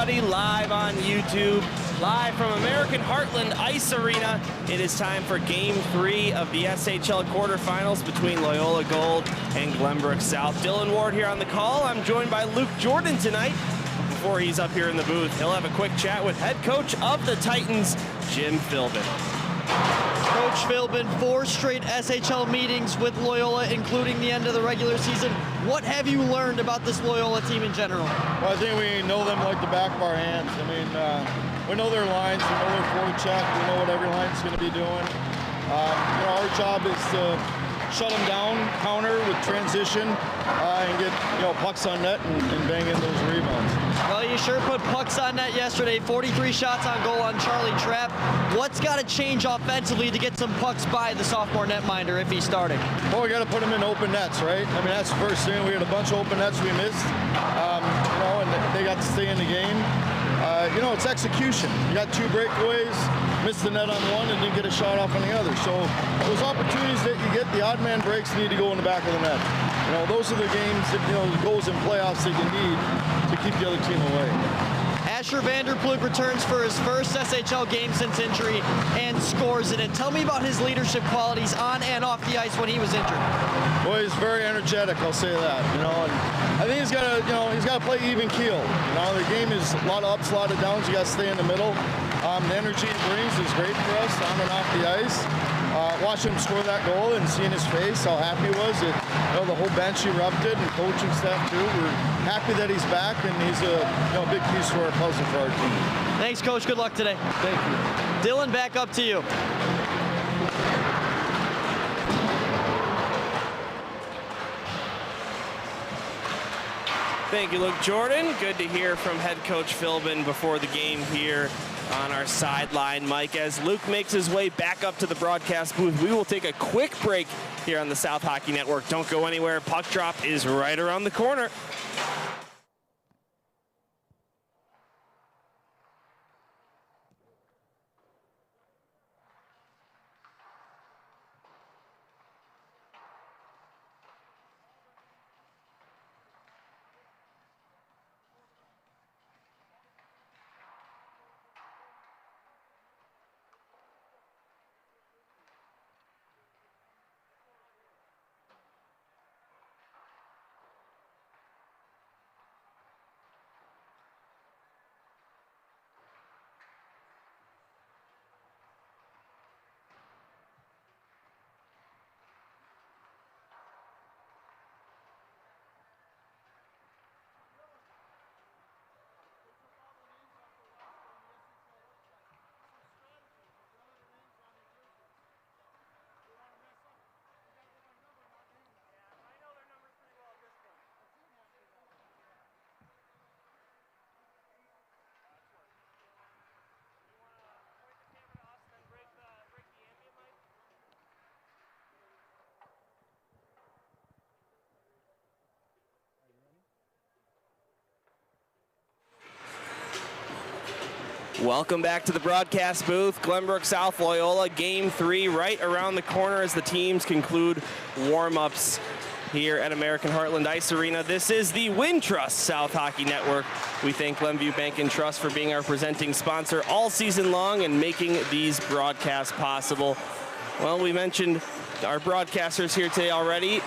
everybody, live on YouTube, live from American Heartland Ice Arena. It is time for Game 3 of the SHL quarterfinals between Loyola Gold and Glenbrook South. Dylan Ward here on the call. I'm joined by Luke Jordan tonight. Before he's up here in the booth, he'll have a quick chat with head coach of the Titans, Jim Philbin. Coach Philbin, 4 straight SHL meetings with Loyola, including the end of the regular season. What have you learned about this Loyola team in general? Well, I think we know them like the back of our hands. I mean, we know their lines, we know their forecheck, we know what every line's going to be doing. Our job is to shut them down, counter with transition, and get pucks on net and bang in those rebounds. Well, you sure put pucks on net yesterday. 43 shots on goal on Charlie Trapp. What's got to change offensively to get some pucks by the sophomore netminder if he's starting? Well, we got to put him in open nets, right? I mean, that's the first thing. We had a bunch of open nets we missed, and they got to stay in the game. It's execution. You got 2 breakaways, missed the net on one, and didn't get a shot off on the other. So those opportunities that you get, the odd man breaks need to go in the back of the net. Those are the games, the goals in playoffs that you need to keep the other team away. Asher Vanderplug returns for his first SHL game since injury and scores in it. Tell me about his leadership qualities on and off the ice when he was injured. Well, he's very energetic, I'll say that. And I think he's got to play even keel. The game is a lot of ups, a lot of downs. You got to stay in the middle. The energy he brings is great for us on and off the ice. Watching him score that goal and seeing his face, how happy he was. The whole bench erupted, and coaching staff too. We're happy that he's back, and he's a big piece for our puzzle for our team. Thanks, Coach. Good luck today. Thank you. Dylan, back up to you. Thank you, Luke Jordan. Good to hear from head coach Philbin before the game here on our sideline. Mike, as Luke makes his way back up to the broadcast booth, we will take a quick break here on the South Hockey Network. Don't go anywhere. Puck drop is right around the corner. Welcome back to the broadcast booth. Glenbrook South Loyola, Game 3 right around the corner as the teams conclude warm-ups here at American Heartland Ice Arena. This is the Wintrust South Hockey Network. We thank Glenview Bank and Trust for being our presenting sponsor all season long and making these broadcasts possible. Well, we mentioned our broadcasters here today already.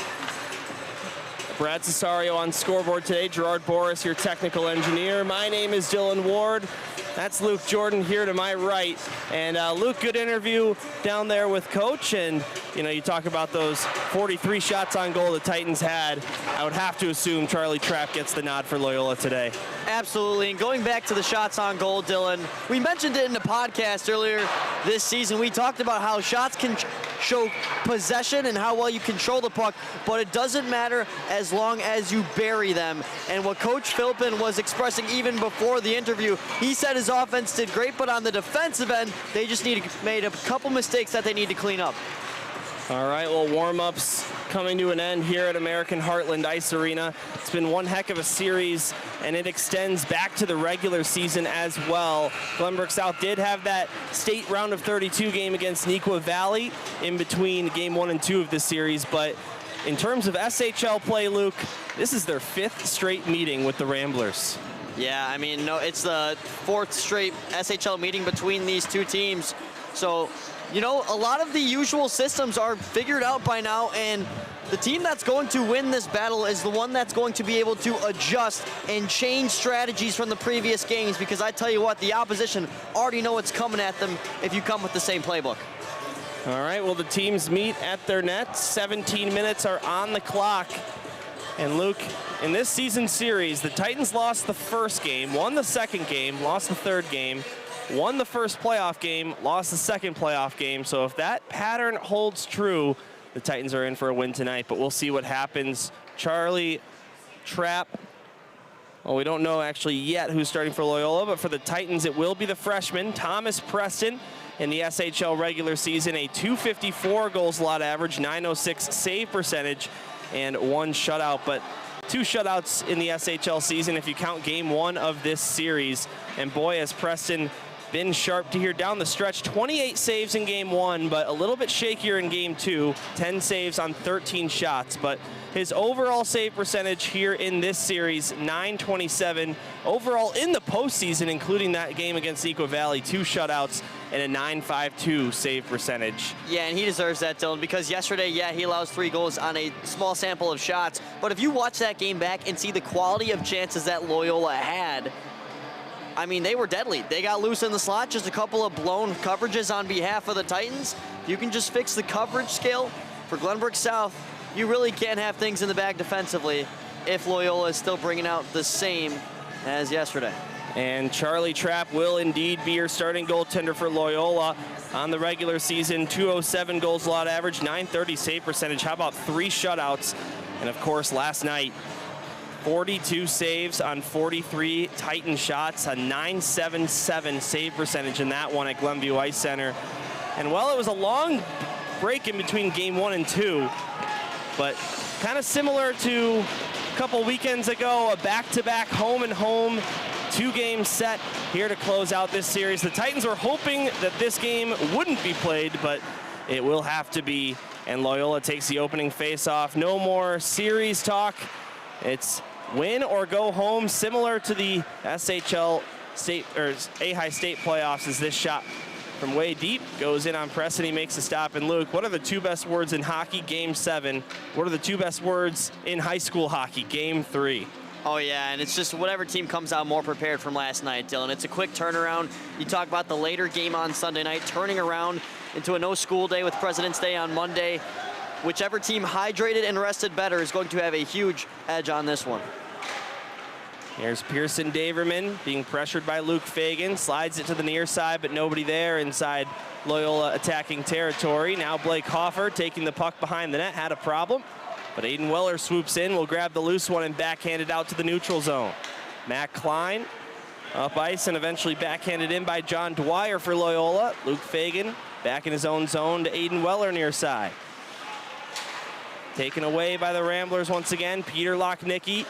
Brad Cesario on scoreboard today, Gerard Boris, your technical engineer. My name is Dylan Ward. That's Luke Jordan here to my right. And Luke, good interview down there with Coach. And, you talk about those 43 shots on goal the Titans had. I would have to assume Charlie Trapp gets the nod for Loyola today. Absolutely. And going back to the shots on goal, Dylan, we mentioned it in the podcast earlier this season. We talked about how shots can show possession and how well you control the puck, but it doesn't matter as long as you bury them. And what Coach Philbin was expressing even before the interview, he said his offense did great, but on the defensive end, they just made a couple mistakes that they need to clean up. All right, well, warm-ups coming to an end here at American Heartland Ice Arena. It's been one heck of a series, and it extends back to the regular season as well. Glenbrook South did have that state round of 32 game against Neuqua Valley in between game 1 and 2 of this series, but in terms of SHL play, Luke, this is their 5th straight meeting with the Ramblers. Yeah, I mean, no, it's the 4th straight SHL meeting between these two teams. So, you know, a lot of the usual systems are figured out by now, and the team that's going to win this battle is the one that's going to be able to adjust and change strategies from the previous games, because I tell you what, the opposition already know what's coming at them if you come with the same playbook. All right, well, the teams meet at their nets. 17 minutes are on the clock. And Luke, in this season series, the Titans lost the first game, won the second game, lost the third game, won the first playoff game, lost the second playoff game. So if that pattern holds true, the Titans are in for a win tonight, but we'll see what happens. Charlie Trapp, well, we don't know actually yet who's starting for Loyola, but for the Titans, it will be the freshman, Thomas Preston. In the SHL regular season, a .254 goals allowed average, .906 save percentage, and 1 shutout. But 2 shutouts in the SHL season if you count game 1 of this series. And boy, has Preston been sharp to here down the stretch. 28 saves in game 1, but a little bit shakier in game 2. 10 saves on 13 shots. But his overall save percentage here in this series, .927. Overall in the postseason, including that game against Equa Valley, 2 shutouts and a .952 save percentage. Yeah, and he deserves that, Dylan, because yesterday, yeah, he allows 3 goals on a small sample of shots. But if you watch that game back and see the quality of chances that Loyola had, I mean, they were deadly. They got loose in the slot, just a couple of blown coverages on behalf of the Titans. You can just fix the coverage scale for Glenbrook South. You really can't have things in the bag defensively if Loyola is still bringing out the same as yesterday. And Charlie Trapp will indeed be your starting goaltender for Loyola on the regular season. .207 goals allowed average, .930 save percentage. How about 3 shutouts? And of course, last night, 42 saves on 43 Titan shots, a .977 save percentage in that one at Glenview Ice Center. And while it was a long break in between game 1 and 2, but kind of similar to a couple weekends ago, a back-to-back home and home 2-game set here to close out this series. The Titans were hoping that this game wouldn't be played, but it will have to be, and Loyola takes the opening face-off. No more series talk. It's win or go home, similar to the SHL State or A-High State playoffs, as this shot from way deep goes in on Preston. He makes a stop. And Luke, what are the 2 best words in hockey? Game 7. What are the 2 best words in high school hockey? Game 3. Oh, yeah, and it's just whatever team comes out more prepared from last night, Dylan. It's a quick turnaround. You talk about the later game on Sunday night, turning around into a no-school day with President's Day on Monday. Whichever team hydrated and rested better is going to have a huge edge on this one. Here's Pearson Daverman being pressured by Luke Fagan. Slides it to the near side, but nobody there inside Loyola attacking territory. Now Blake Hoffer taking the puck behind the net, had a problem. But Aiden Weller swoops in, will grab the loose one and backhand it out to the neutral zone. Matt Klein up ice and eventually backhanded in by John Dwyer for Loyola. Luke Fagan back in his own zone to Aiden Weller near side. Taken away by the Ramblers once again. Peter Lochnicki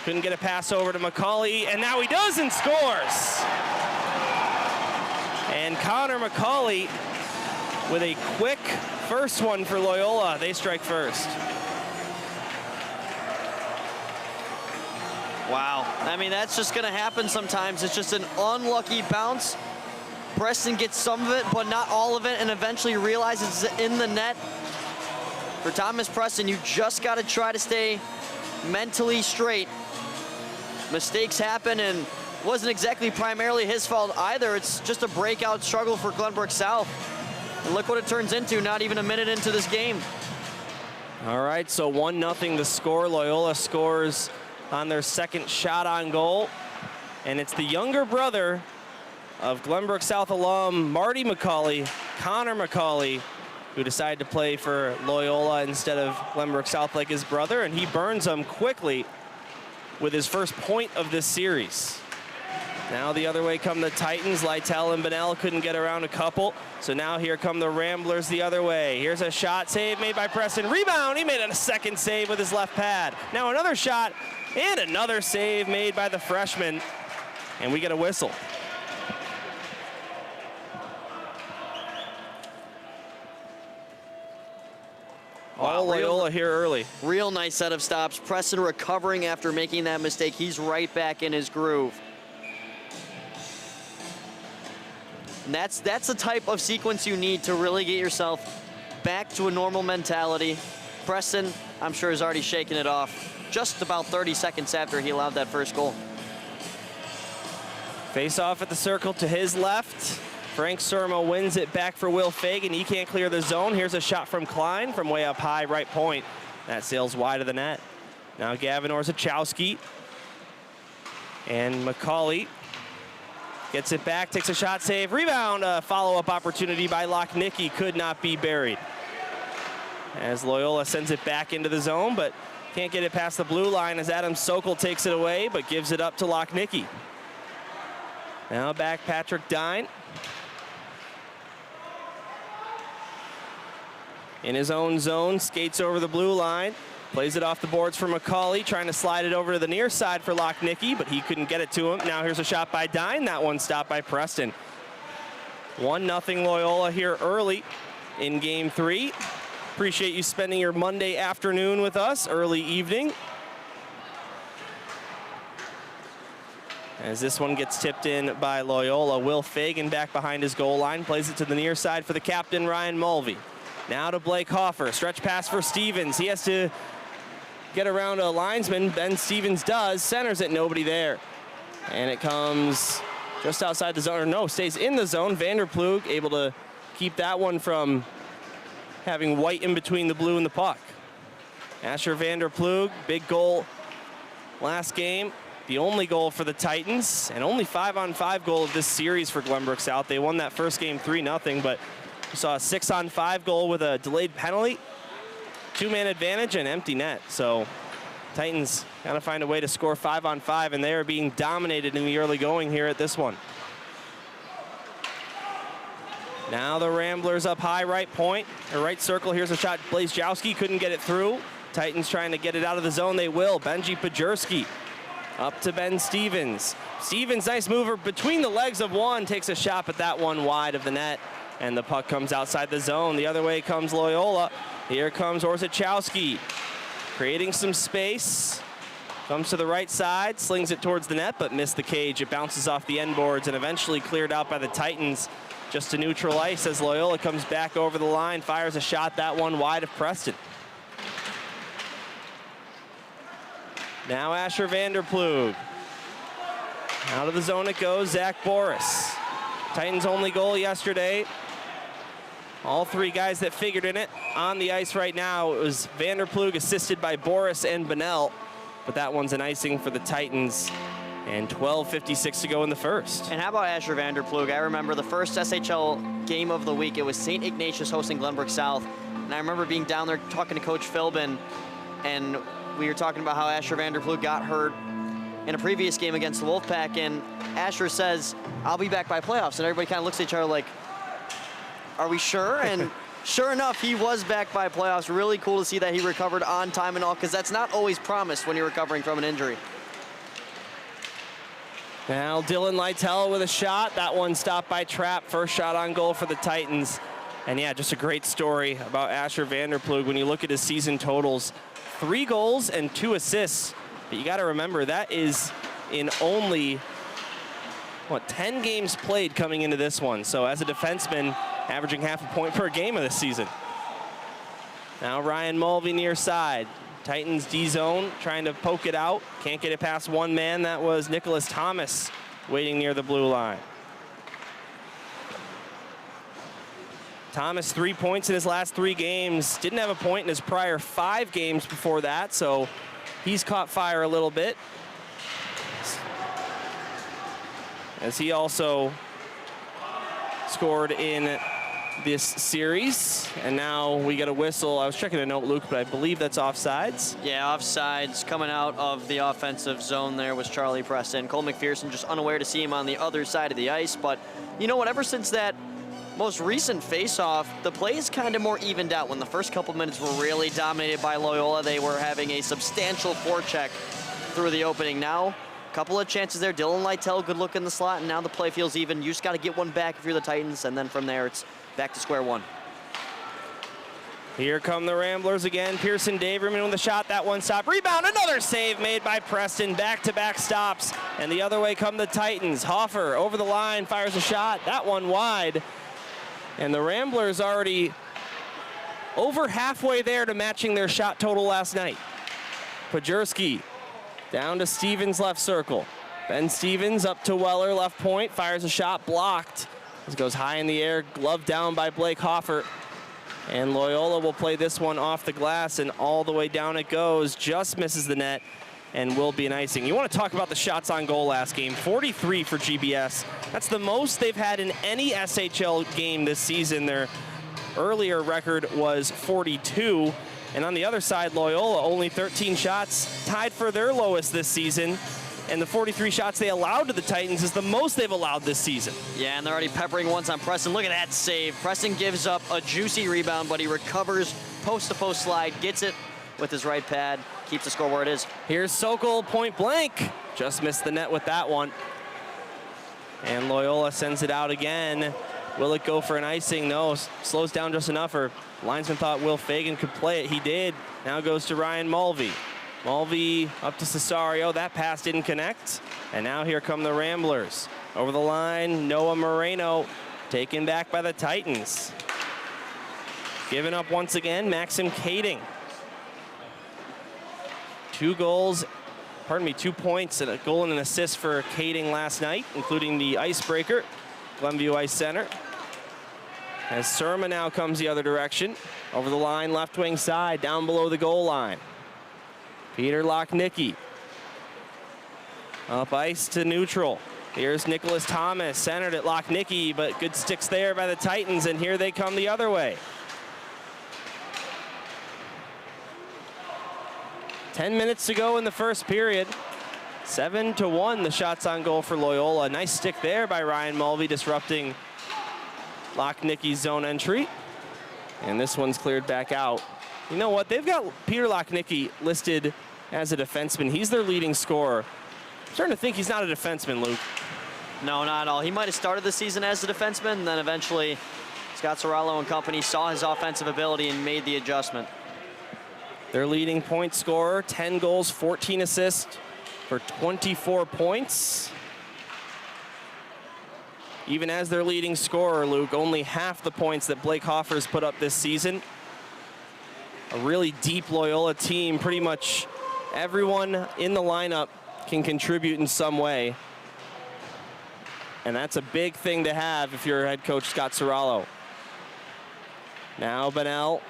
couldn't get a pass over to McCauley, and now he does and scores. And Connor McCauley with a quick first one for Loyola. They strike first. Wow. I mean, that's just going to happen sometimes. It's just an unlucky bounce. Preston gets some of it, but not all of it, and eventually realizes it's in the net. For Thomas Preston, you just got to try to stay mentally straight. Mistakes happen, and wasn't exactly primarily his fault either. It's just a breakout struggle for Glenbrook South. And look what it turns into, not even a minute into this game. All right, so 1-0 the score. Loyola scores on their second shot on goal. And it's the younger brother of Glenbrook South alum Marty McCauley, Connor McCauley, who decided to play for Loyola instead of Glenbrook South like his brother, and he burns them quickly with his first point of this series. Now the other way come the Titans. Lytle and Bennell couldn't get around a couple. So now here come the Ramblers the other way. Here's a shot save made by Preston. Rebound, he made a second save with his left pad. Now another shot and another save made by the freshman. And we get a whistle. Control Loyola here early. Real nice set of stops. Preston recovering after making that mistake. He's right back in his groove. And that's the type of sequence you need to really get yourself back to a normal mentality. Preston, I'm sure, is already shaking it off just about 30 seconds after he allowed that first goal. Face off at the circle to his left. Frank Surma wins it back for Will Fagan. He can't clear the zone. Here's a shot from Klein from way up high, right point. That sails wide of the net. Now Gavin Orzechowski and McCauley gets it back, takes a shot, save, rebound, follow-up opportunity by Lochnicki, could not be buried. As Loyola sends it back into the zone, but can't get it past the blue line as Adam Sokol takes it away, but gives it up to Lochnicki. Now back Patrick Dine. In his own zone, skates over the blue line, plays it off the boards for McCauley, trying to slide it over to the near side for Lochnicki, but he couldn't get it to him. Now here's a shot by Dine, that one stopped by Preston. 1-0 Loyola here early in game 3. Appreciate you spending your Monday afternoon with us, early evening. As this one gets tipped in by Loyola, Will Fagan back behind his goal line, plays it to the near side for the captain, Ryan Mulvey. Now to Blake Hoffer, stretch pass for Stevens. He has to get around a linesman. Ben Stevens does, centers it, nobody there. And it comes just outside the zone, or no, stays in the zone. Vanderplug able to keep that one from having white in between the blue and the puck. Asher Vanderplug, big goal last game. The only goal for the Titans, and only 5-on-5 goal of this series for Glenbrook South. They won that first game 3-0, but we saw a 6-on-5 goal with a delayed penalty, 2-man advantage, and empty net. So Titans gotta find a way to score 5-on-5, and they are being dominated in the early going here at this one. Now the Ramblers up high, right point, or right circle. Here's a shot, Blazejowski couldn't get it through. Titans trying to get it out of the zone, they will. Benji Pajurski up to Ben Stevens. Stevens, nice mover between the legs of one, takes a shot, but that one wide of the net, and the puck comes outside the zone. The other way comes Loyola. Here comes Orzechowski, creating some space. Comes to the right side, slings it towards the net, but missed the cage. It bounces off the end boards and eventually cleared out by the Titans. Just to neutral ice as Loyola comes back over the line, fires a shot, that one wide of Preston. Now Asher Vanderplug. Out of the zone it goes, Zach Boris. Titans' only goal yesterday. All three guys that figured in it on the ice right now. It was Vanderplug assisted by Boris and Bonnell, but that one's an icing for the Titans. And 12:56 to go in the first. And how about Asher Vanderplug? I remember the first SHL game of the week. It was St. Ignatius hosting Glenbrook South. And I remember being down there talking to Coach Philbin, and we were talking about how Asher Vanderplug got hurt in a previous game against the Wolfpack, and Asher says, I'll be back by playoffs. And everybody kind of looks at each other like, are we sure? And sure enough, he was back by playoffs. Really cool to see that he recovered on time and all, because that's not always promised when you're recovering from an injury. Now Dylan Lytell with a shot. That one stopped by Trapp. First shot on goal for the Titans. And yeah, just a great story about Asher Vanderplug. When you look at his season totals, 3 goals and 2 assists. But you got to remember, that is in only, 10 games played coming into this one. So as a defenseman, averaging half a point per game of this season. Now Ryan Mulvey near side. Titans D-zone, trying to poke it out. Can't get it past one man. That was Nicholas Thomas waiting near the blue line. Thomas, 3 points in his last 3 games. Didn't have a point in his prior 5 games before that, so he's caught fire a little bit. As he also scored in this series, and now we get a whistle. I was checking a note, Luke, but I believe that's offsides. Yeah, offsides. Coming out of the offensive zone there was Charlie Preston. Cole McPherson just unaware to see him on the other side of the ice, but you know what, ever since that most recent face-off, the play is kind of more evened out. When the first couple minutes were really dominated by Loyola, they were having a substantial forecheck through the opening. Now, a couple of chances there. Dylan Lytell, good look in the slot, and now the play feels even. You just got to get one back if you're the Titans, and then from there it's back to square one. Here come the Ramblers again. Pearson Daverman with the shot. That one stop. Rebound. Another save made by Preston. Back-to-back stops. And the other way come the Titans. Hoffer over the line. Fires a shot. That one wide. And the Ramblers already over halfway there to matching their shot total last night. Pajerski down to Stevens left circle. Ben Stevens up to Weller left point. Fires a shot. Blocked. This goes high in the air. Gloved down by Blake Hoffer. And Loyola will play this one off the glass, and all the way down it goes. Just misses the net and will be an icing. You want to talk about the shots on goal last game. 43 for GBS. That's the most they've had in any SHL game this season. Their earlier record was 42. And on the other side, Loyola, only 13 shots, tied for their lowest this season. And the 43 shots they allowed to the Titans is the most they've allowed this season. Yeah, and they're already peppering ones on Preston. Look at that save. Preston gives up a juicy rebound, but he recovers post-to-post slide, gets it with his right pad, keeps the score where it is. Here's Sokol, point blank. Just missed the net with that one. And Loyola sends it out again. Will it go for an icing? No, slows down just enough. Or linesman thought Will Fagan could play it. He did. Now goes to Ryan Mulvey. Mulvey up to Cesario. That pass didn't connect. And now here come the Ramblers. Over the line, Noah Moreno taken back by the Titans. Given up once again, Maxim Kading. 2 points and a goal and an assist for Kading last night, including the icebreaker, Glenview Ice Center. As Surma now comes the other direction. Over the line, left wing side, down below the goal line. Peter Lochnicki. Up ice to neutral. Here's Nicholas Thomas, centered at Lochnicki, but good sticks there by the Titans, and here they come the other way. 10 minutes to go in the first period. 7-1 the shots on goal for Loyola. Nice stick there by Ryan Mulvey, disrupting Lochnicki's zone entry. And this one's cleared back out. You know what? They've got Peter Lochnicki listed as a defenseman. He's their leading scorer. I'm starting to think he's not a defenseman, Luke. No, not at all. He might have started the season as a defenseman, and then eventually Scott Sorallo and company saw his offensive ability and made the adjustment. Their leading point scorer, 10 goals, 14 assists for 24 points. Even as their leading scorer, Luke, only half the points that Blake Hoffer's put up this season. A really deep Loyola team. Pretty much everyone in the lineup can contribute in some way. And that's a big thing to have if you're head coach Scott Sorallo. Now Bennell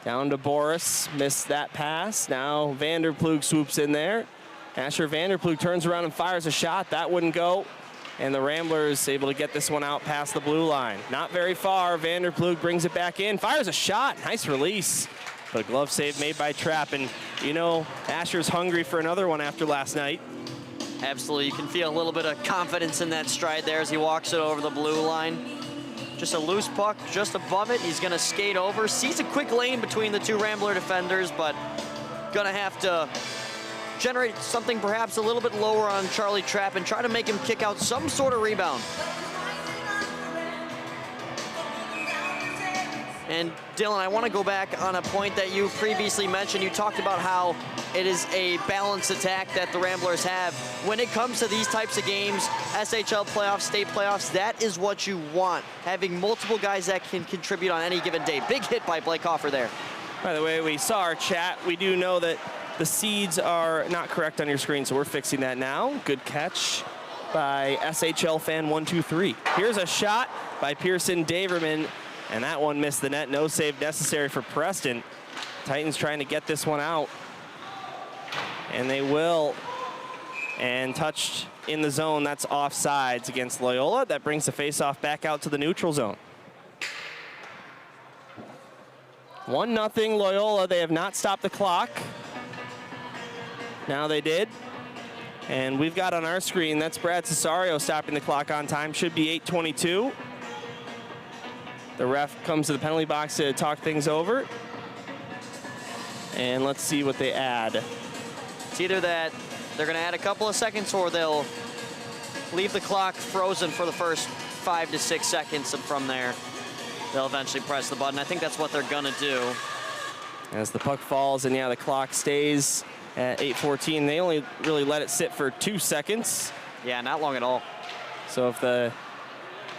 down to Boris, missed that pass. Now Vanderplug swoops in there. Asher Vanderplug turns around and fires a shot. That wouldn't go. And the Ramblers able to get this one out past the blue line. Not very far. Vanderplug brings it back in, fires a shot. Nice release. But a glove save made by Trapp. And you know, Asher's hungry for another one after last night. Absolutely. You can feel a little bit of confidence in that stride there as he walks it over the blue line. Just a loose puck just above it. He's going to skate over. Sees a quick lane between the 2 Rambler defenders, but going to have to generate something perhaps a little bit lower on Charlie Trapp and try to make him kick out some sort of rebound. And Dylan, I want to go back on a point that you previously mentioned. You talked about how it is a balanced attack that the Ramblers have. When it comes to these types of games, SHL playoffs, state playoffs, that is what you want. Having multiple guys that can contribute on any given day. Big hit by Blake Hoffer there. By the way, we saw our chat. We do know that the seeds are not correct on your screen, so we're fixing that now. Good catch by SHL fan 123. Here's a shot by Pearson Daverman, and that one missed the net. No save necessary for Preston. Titans trying to get this one out, and they will. And touched in the zone. That's offsides against Loyola. That brings the faceoff back out to the neutral zone. 1-0 Loyola. They have not stopped the clock. Now they did. And we've got on our screen, that's Brad Cesario stopping the clock on time. Should be 8:22. The ref comes to the penalty box to talk things over. And let's see what they add. It's either that they're going to add a couple of seconds or they'll leave the clock frozen for the first 5 to 6 seconds, and from there they'll eventually press the button. I think that's what they're gonna do. As the puck falls, and yeah, the clock stays at 8:14. They only really let it sit for 2 seconds. Yeah, not long at all. So if the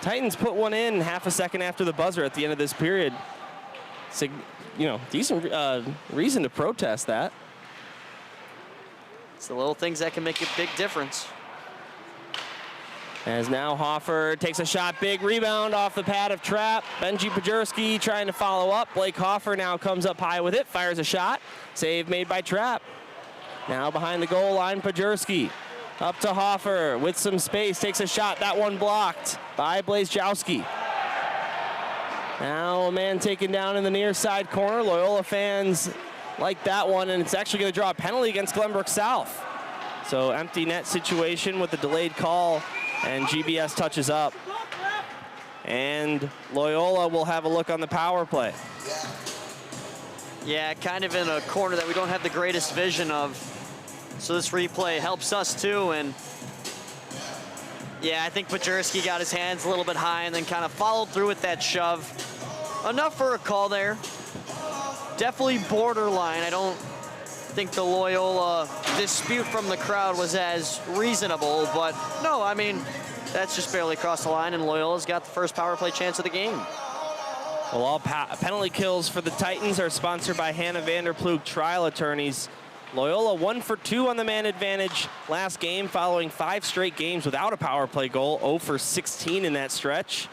Titans put one in half a second after the buzzer at the end of this period, it's a, decent reason to protest that. It's the little things that can make a big difference. As now Hoffer takes a shot, big rebound off the pad of Trapp. Benji Pajurski trying to follow up. Blake Hoffer now comes up high with it, fires a shot. Save made by Trapp. Now behind the goal line, Pajurski. Up to Hoffer with some space, takes a shot. That one blocked by Blazejowski. Now a man taken down in the near side corner. Loyola fans like that one, and it's actually going to draw a penalty against Glenbrook South. So empty net situation with the delayed call, and GBS touches up. And Loyola will have a look on the power play. Yeah, kind of in a corner that we don't have the greatest vision of. So this replay helps us too, and yeah, I think Pajurski got his hands a little bit high and then kind of followed through with that shove. Enough for a call there. Definitely borderline. I don't think the Loyola dispute from the crowd was as reasonable, but no, I mean, that's just barely crossed the line, and Loyola's got the first power play chance of the game. Well, all penalty kills for the Titans are sponsored by Hannah Vanderploeg Trial Attorneys. Loyola 1 for 2 on the man advantage last game, following 5 straight games without a power play goal, 0 for 16 in that stretch.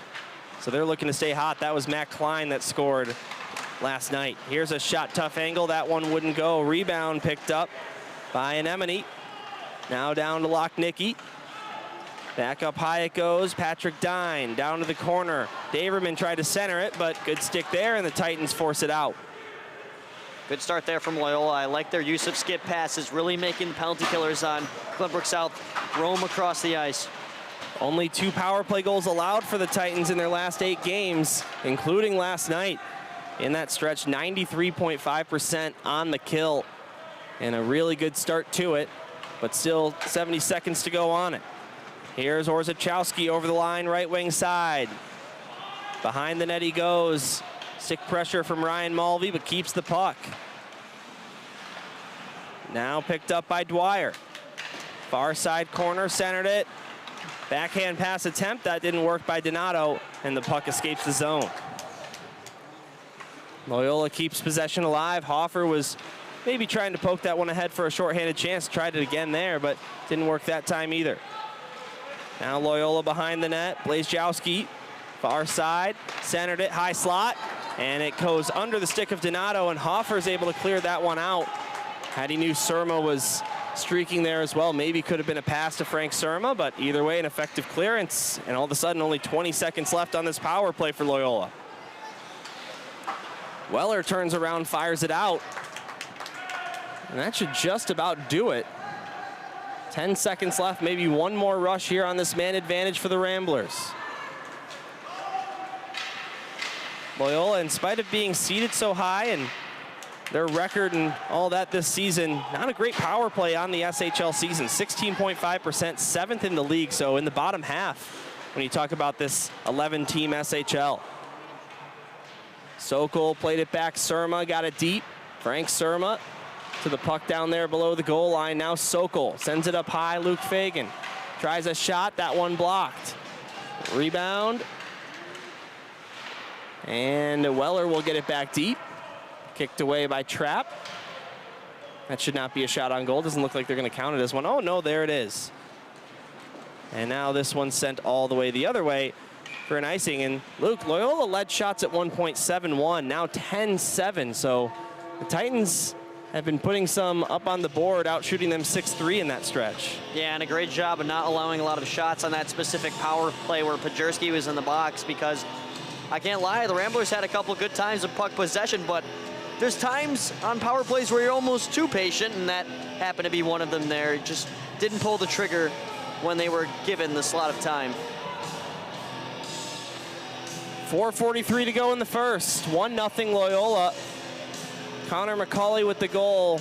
So they're looking to stay hot. That was Matt Klein that scored last night. Here's a shot, tough angle. That one wouldn't go. Rebound picked up by Anemone. Now down to Lochnicki. Back up high it goes. Patrick Dine down to the corner. Daverman tried to center it, but good stick there, and the Titans force it out. Good start there from Loyola. I like their use of skip passes, really making the penalty killers on Glenbrook South roam across the ice. Only 2 power play goals allowed for the Titans in their last 8 games, including last night. In that stretch, 93.5% on the kill, and a really good start to it, but still 70 seconds to go on it. Here's Orzechowski over the line, right wing side. Behind the net he goes. Stick pressure from Ryan Mulvey, but keeps the puck. Now picked up by Dwyer. Far side corner, centered it. Backhand pass attempt, that didn't work by Donato, and the puck escapes the zone. Loyola keeps possession alive. Hoffer was maybe trying to poke that one ahead for a shorthanded chance. Tried it again there, but didn't work that time either. Now Loyola behind the net. Blazejowski, far side, centered it, high slot, and it goes under the stick of Donato, and Hoffer's able to clear that one out. Had he knew Surma was streaking there as well, maybe could have been a pass to Frank Surma, but either way, an effective clearance, and all of a sudden only 20 seconds left on this power play for Loyola. Weller turns around, fires it out, and that should just about do it. 10 seconds left, maybe one more rush here on this man advantage for the Ramblers. Loyola, in spite of being seeded so high and their record and all that this season, not a great power play on the SHL season. 16.5%, 7th in the league, so in the bottom half when you talk about this 11-team SHL. Sokol played it back, Surma got it deep. Frank Surma to the puck down there below the goal line. Now Sokol sends it up high, Luke Fagan tries a shot, that one blocked. Rebound. And Weller will get it back deep. Kicked away by Trapp. That should not be a shot on goal. Doesn't look like they're going to count it as one. Oh, no, there it is. And now this one's sent all the way the other way for an icing. And Luke, Loyola led shots at 1.71, now 10-7. So the Titans have been putting some up on the board, out shooting them 6-3 in that stretch. Yeah, and a great job of not allowing a lot of shots on that specific power play where Pajurski was in the box, because I can't lie, the Ramblers had a couple good times of puck possession, but there's times on power plays where you're almost too patient, and that happened to be one of them there. Just didn't pull the trigger when they were given the slot of time. 4:43 to go in the first. 1-0 Loyola. Connor McCauley with the goal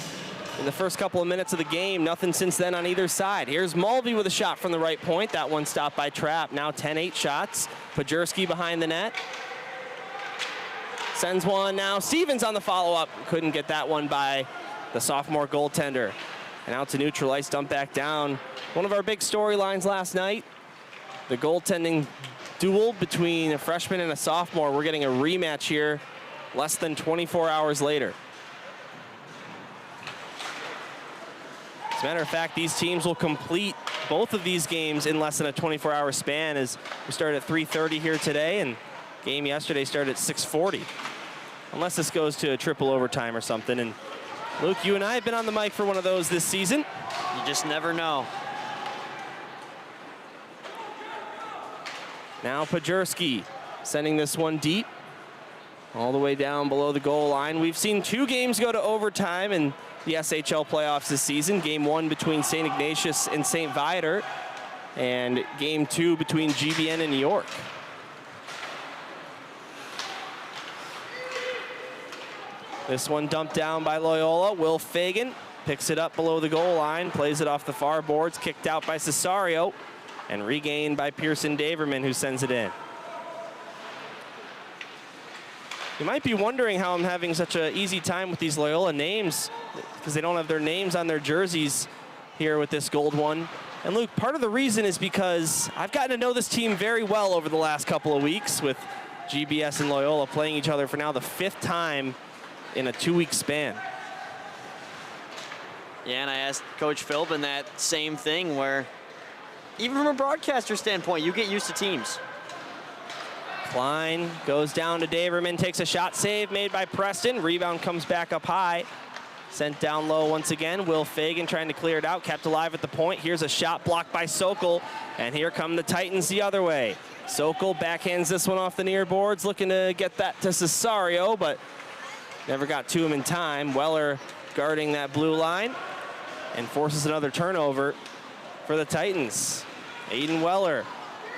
in the first couple of minutes of the game. Nothing since then on either side. Here's Mulvey with a shot from the right point. That one stopped by Trapp. Now 10-8 shots. Pajurski behind the net. sends one now. Stevens on the follow-up. Couldn't get that one by the sophomore goaltender. And out to neutral ice, dump back down. One of our big storylines last night, the goaltending duel between a freshman and a sophomore. We're getting a rematch here less than 24 hours later. As a matter of fact, these teams will complete both of these games in less than a 24-hour span, as we started at 3:30 here today, and game yesterday started at 6:40. Unless this goes to a triple overtime or something. And Luke, you and I have been on the mic for one of those this season. You just never know. Now Pajerski sending this one deep, all the way down below the goal line. We've seen 2 games go to overtime in the SHL playoffs this season. Game 1 between St. Ignatius and St. Viator, and game 2 between GBN and New York. This one dumped down by Loyola. Will Fagan picks it up below the goal line, plays it off the far boards, kicked out by Cesario, and regained by Pearson Daverman, who sends it in. You might be wondering how I'm having such an easy time with these Loyola names, because they don't have their names on their jerseys here with this gold one. And Luke, part of the reason is because I've gotten to know this team very well over the last couple of weeks, with GBS and Loyola playing each other for now the 5th time in a 2-week span. Yeah, and I asked Coach Philbin that same thing, where even from a broadcaster standpoint, you get used to teams. Klein goes down to Daverman, takes a shot, save made by Preston. Rebound comes back up high. Sent down low once again. Will Fagan trying to clear it out, kept alive at the point. Here's a shot blocked by Sokol, and here come the Titans the other way. Sokol backhands this one off the near boards, looking to get that to Cesario, but never got to him in time. Weller guarding that blue line and forces another turnover for the Titans. Aiden Weller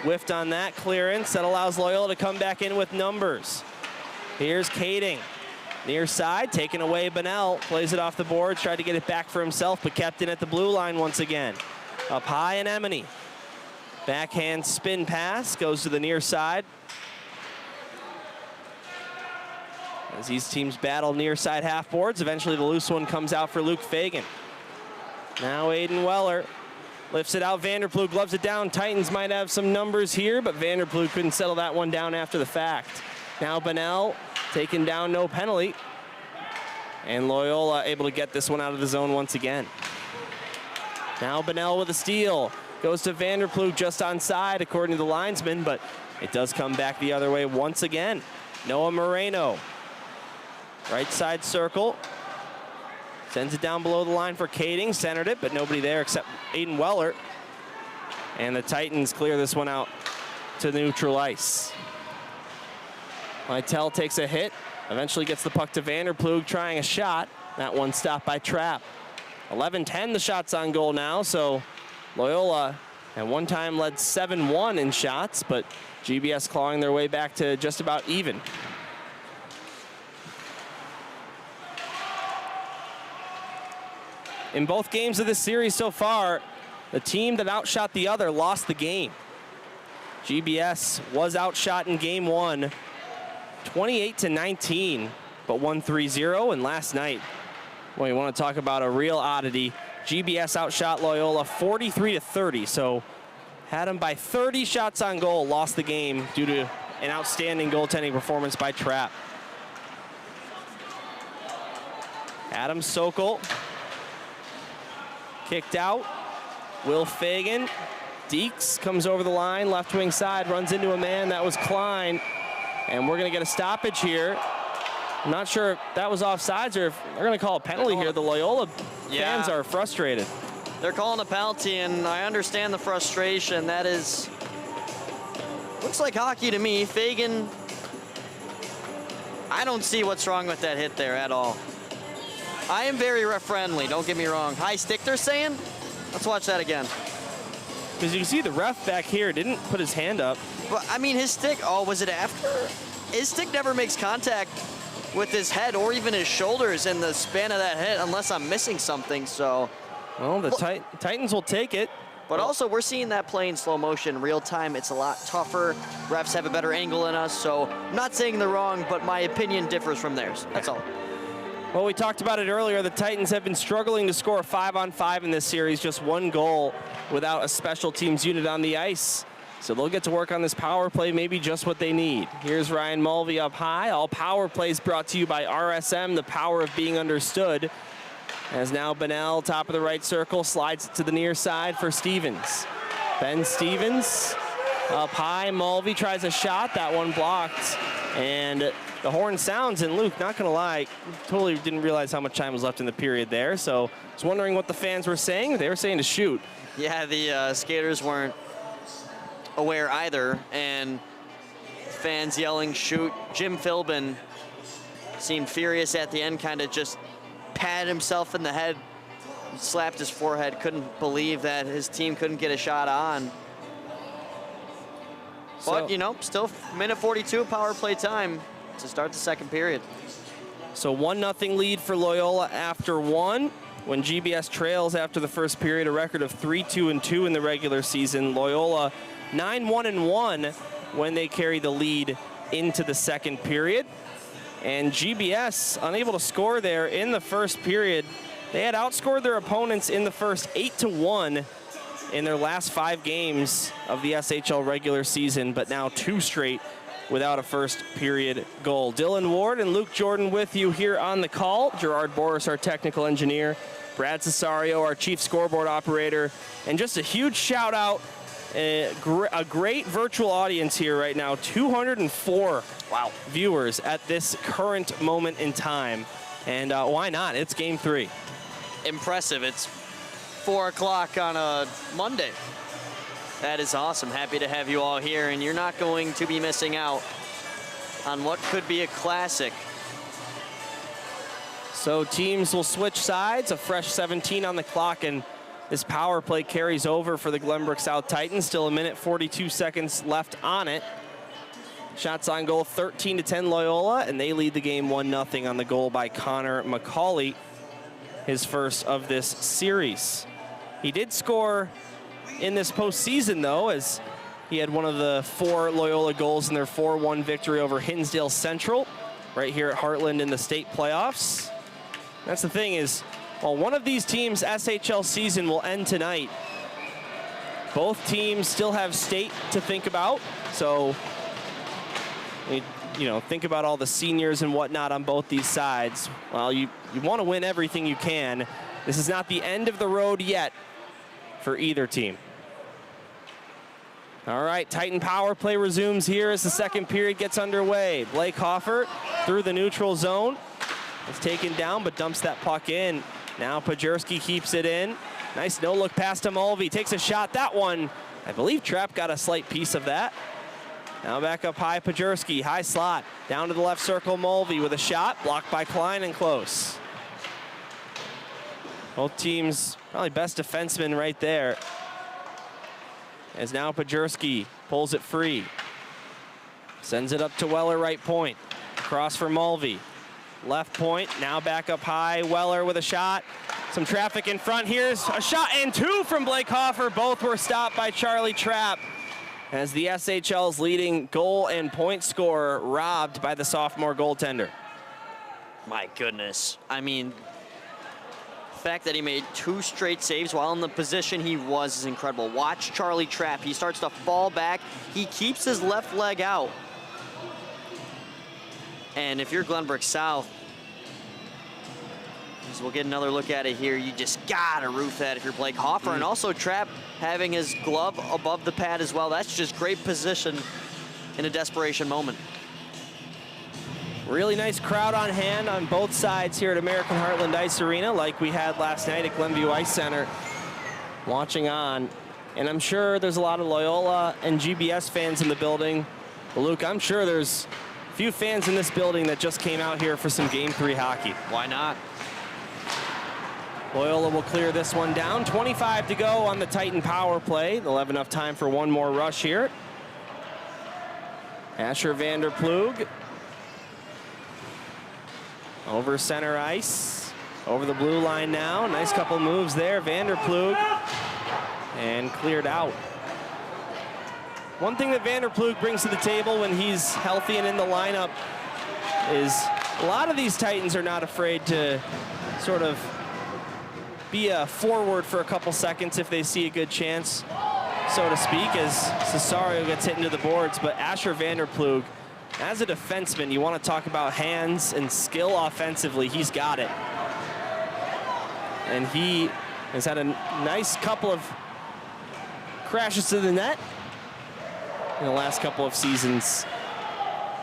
whiffed on that clearance. That allows Loyola to come back in with numbers. Here's Kading. Near side, taken away Bunnell. Plays it off the boards, tried to get it back for himself, but kept in at the blue line once again. Up high and Emeny. Backhand spin pass, goes to the near side. As these teams battle near side half boards, eventually the loose one comes out for Luke Fagan. Now Aiden Weller lifts it out. Vanderploeg gloves it down. Titans might have some numbers here, but Vanderploeg couldn't settle that one down after the fact. Now Bunnell taken down, no penalty. And Loyola able to get this one out of the zone once again. Now Bunnell with a steal. Goes to Vanderploeg just onside, according to the linesman, but it does come back the other way once again. Noah Moreno. Right side circle. Sends it down below the line for Kading. Centered it, but nobody there except Aiden Weller. And the Titans clear this one out to neutral ice. Lytle takes a hit. Eventually gets the puck to Vanderploeg, trying a shot. That one stopped by Trapp. 11-10 the shots on goal now, so Loyola at one time led 7-1 in shots, but GBS clawing their way back to just about even. In both games of this series so far, the team that outshot the other lost the game. GBS was outshot in game 1, 28-19, but won 3-0. And last night, well, you want to talk about a real oddity, GBS outshot Loyola 43-30. So had them by 30 shots on goal, lost the game due to an outstanding goaltending performance by Trapp. Adam Sokol kicked out. Will Fagan. Deeks comes over the line, left wing side, runs into a man. That was Klein. And we're going to get a stoppage here. I'm not sure if that was offsides or if they're going to call a penalty here. The Loyola fans are frustrated. They're calling a penalty, and I understand the frustration. That is, looks like hockey to me. Fagan, I don't see what's wrong with that hit there at all. I am very ref friendly, don't get me wrong. High stick, they're saying? Let's watch that again. Because you can see the ref back here didn't put his hand up. But, I mean, his stick, oh, was it after? His stick never makes contact with his head or even his shoulders in the span of that hit, unless I'm missing something, so. Well, the Titans will take it. But also, we're seeing that play in slow motion, real time. It's a lot tougher. Refs have a better angle than us, so I'm not saying they're wrong, but my opinion differs from theirs. That's all. Well, we talked about it earlier. The Titans have been struggling to score 5-on-5 in this series, just one goal without a special teams unit on the ice. So they'll get to work on this power play, maybe just what they need. Here's Ryan Mulvey up high. All power plays brought to you by RSM, the power of being understood. As now Bennell, top of the right circle, slides it to the near side for Stevens. Ben Stevens up high. Mulvey tries a shot. That one blocked. And the horn sounds. And Luke, not going to lie, totally didn't realize how much time was left in the period there. So I was wondering what the fans were saying. They were saying to shoot. Yeah, the skaters weren't aware either. And fans yelling, shoot. Jim Philbin seemed furious at the end, kind of just patted himself in the head, slapped his forehead, couldn't believe that his team couldn't get a shot on. But, you know, still minute 42 power play time to start the second period. So 1-0 lead for Loyola after one. When GBS trails after the first period, a record of 3-2-2 in the regular season. Loyola 9-1-1 when they carry the lead into the second period. And GBS unable to score there in the first period. They had outscored their opponents in the first 8-1 in their last 5 games of the SHL regular season, but now 2 straight without a first period goal. Dylan Ward and Luke Jordan with you here on the call. Gerard Boris, our technical engineer. Brad Cesario, our chief scoreboard operator. And just a huge shout out, a great virtual audience here right now. 204 viewers at this current moment in time. And why not? It's game 3. Impressive. It's 4 o'clock on a Monday. That is awesome. Happy to have you all here, and you're not going to be missing out on what could be a classic. So teams will switch sides, a fresh 17 on the clock, and this power play carries over for the Glenbrook South Titans. Still a minute 42 seconds left on it. Shots on goal 13-10 Loyola, and they lead the game 1-0 on the goal by Connor McCauley, his first of this series. He did score in this postseason, though, as he had one of the 4 Loyola goals in their 4-1 victory over Hinsdale Central right here at Heartland in the state playoffs. That's the thing is, while one of these teams' SHL season will end tonight, both teams still have state to think about. So, you know, think about all the seniors and whatnot on both these sides. Well, you want to win everything you can. This is not the end of the road yet for either team. All right, Titan power play resumes here as the second period gets underway. Blake Hoffer through the neutral zone. It's taken down, but dumps that puck in. Now Pajerski keeps it in. Nice no-look pass to Mulvey. Takes a shot. That one, I believe Trapp got a slight piece of that. Now back up high, Pajerski, high slot. Down to the left circle, Mulvey with a shot. Blocked by Klein and close. Both teams, probably best defenseman right there. As now Pajerski pulls it free. Sends it up to Weller, right point. Cross for Mulvey. Left point, now back up high. Weller with a shot. Some traffic in front. Here's a shot and 2 from Blake Hoffer. Both were stopped by Charlie Trapp. As the SHL's leading goal and point scorer robbed by the sophomore goaltender. My goodness. I mean, the fact that he made 2 straight saves while in the position he was is incredible. Watch Charlie Trapp. He starts to fall back. He keeps his left leg out. And if you're Glenbrook South, as we'll get another look at it here, you just gotta roof that if you're Blake Hoffer. And also Trapp having his glove above the pad as well. That's just great position in a desperation moment. Really nice crowd on hand on both sides here at American Heartland Ice Arena, like we had last night at Glenview Ice Center, watching on. And I'm sure there's a lot of Loyola and GBS fans in the building. But Luke, I'm sure there's a few fans in this building that just came out here for some Game 3 hockey. Why not? Loyola will clear this one down. 25 to go on the Titan power play. They'll have enough time for one more rush here. Asher Vanderplug over center ice, over the blue line now. Nice couple moves there. Vanderplug and cleared out. One thing that Vanderploeg brings to the table when he's healthy and in the lineup is a lot of these Titans are not afraid to sort of be a forward for a couple seconds if they see a good chance, so to speak, as Cesario gets hit into the boards. But Asher Vanderploeg, as a defenseman, you want to talk about hands and skill offensively, he's got it. And he has had a nice couple of crashes to the net in the last couple of seasons.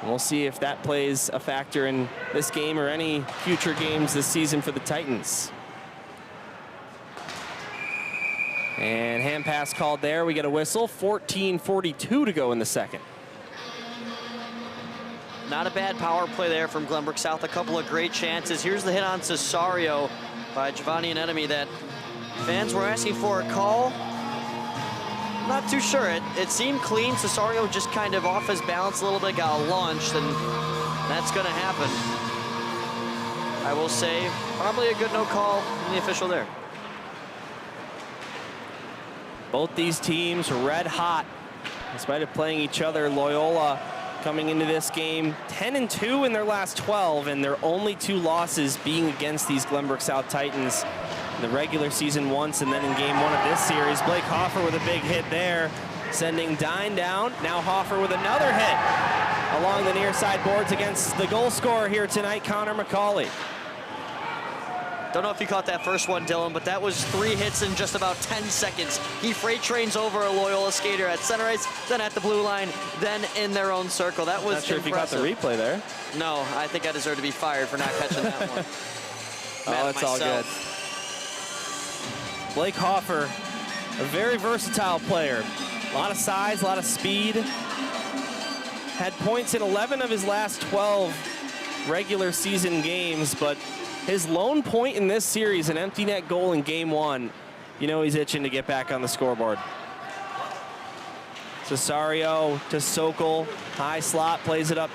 And we'll see if that plays a factor in this game or any future games this season for the Titans. And hand pass called there. We get a whistle. 14:42 to go in the second. Not a bad power play there from Glenbrook South. A couple of great chances. Here's the hit on Cesario by Giovanni Anemone that fans were asking for a call. Not too sure. It seemed clean. Cesario just kind of off his balance a little bit, got launched, and that's going to happen. I will say probably a good no call from the official there. Both these teams red hot in spite of playing each other. Loyola coming into this game 10-2 in their last 12, and their only 2 losses being against these Glenbrook South Titans in the regular season once, and then in game 1 of this series. Blake Hoffer with a big hit there, sending Dine down. Now Hoffer with another hit along the near side boards against the goal scorer here tonight, Connor McCauley. Don't know if you caught that first one, Dylan, but that was 3 hits in just about 10 seconds. He freight trains over a Loyola skater at center ice, then at the blue line, then in their own circle. That was not sure impressive. If you caught the replay there. No, I think I deserve to be fired for not catching that one. Oh, it's all good. Blake Hoffer, a very versatile player. A lot of size, a lot of speed. Had points in 11 of his last 12 regular season games, but his lone point in this series, an empty net goal in game 1. You know he's itching to get back on the scoreboard. Cesario to Sokol, high slot, plays it up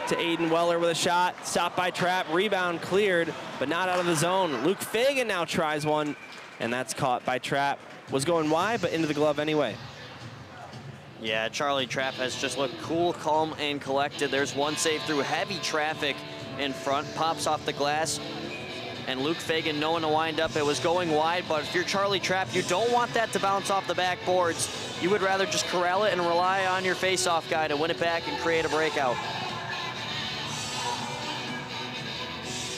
to Aiden Weller with a shot. Stopped by Trapp, rebound cleared, but not out of the zone. Luke Fagan now tries one, and that's caught by Trapp. Was going wide, but into the glove anyway. Yeah, Charlie Trapp has just looked cool, calm, and collected. There's one save through heavy traffic in front, pops off the glass. And Luke Fagan knowing to wind up. It was going wide, but if you're Charlie Trapp, you don't want that to bounce off the backboards. You would rather just corral it and rely on your face-off guy to win it back and create a breakout.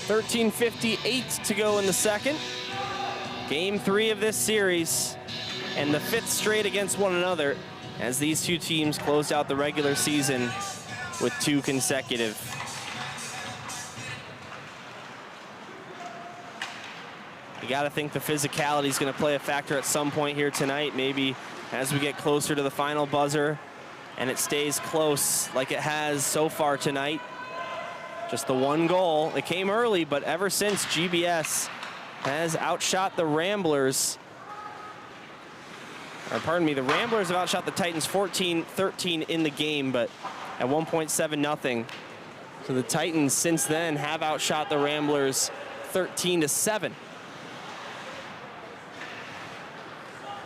13:58 to go in the second. Game 3 of this series, and the 5th straight against one another as these two teams closed out the regular season with 2 consecutive. You got to think the physicality is going to play a factor at some point here tonight, maybe as we get closer to the final buzzer and it stays close like it has so far tonight. Just the 1 goal. It came early, but ever since, GBS has outshot the Ramblers. Or pardon me, the Ramblers have outshot the Titans 14-13 in the game, but at 1.7-0. So the Titans since then have outshot the Ramblers 13-7.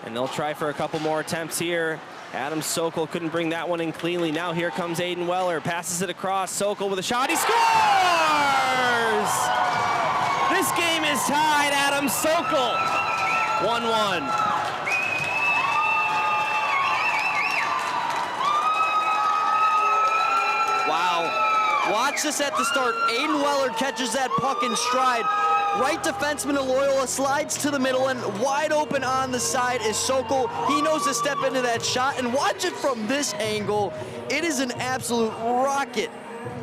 And they'll try for a couple more attempts here. Adam Sokol couldn't bring that one in cleanly. Now here comes Aiden Weller, passes it across. Sokol with a shot, he scores! This game is tied, Adam Sokol, 1-1. Wow, watch this at the start. Aiden Weller catches that puck in stride. Right defenseman of Loyola slides to the middle, and wide open on the side is Sokol. He knows to step into that shot, and watch it from this angle. It is an absolute rocket.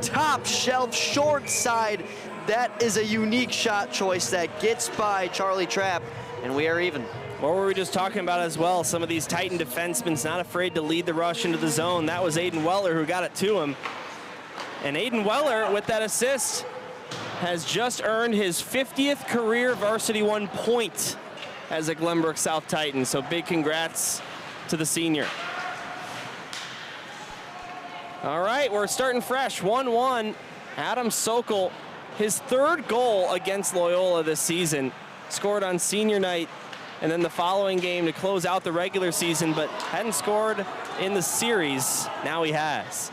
Top shelf, short side. That is a unique shot choice that gets by Charlie Trapp, and we are even. What were we just talking about as well? Some of these Titan defensemen not afraid to lead the rush into the zone. That was Aiden Weller who got it to him. And Aiden Weller, with that assist, has just earned his 50th career Varsity 1 point as a Glenbrook South Titan. So big congrats to the senior. All right, we're starting fresh, 1-1. Adam Sokol, his 3rd goal against Loyola this season, scored on senior night and then the following game to close out the regular season, but hadn't scored in the series. Now he has.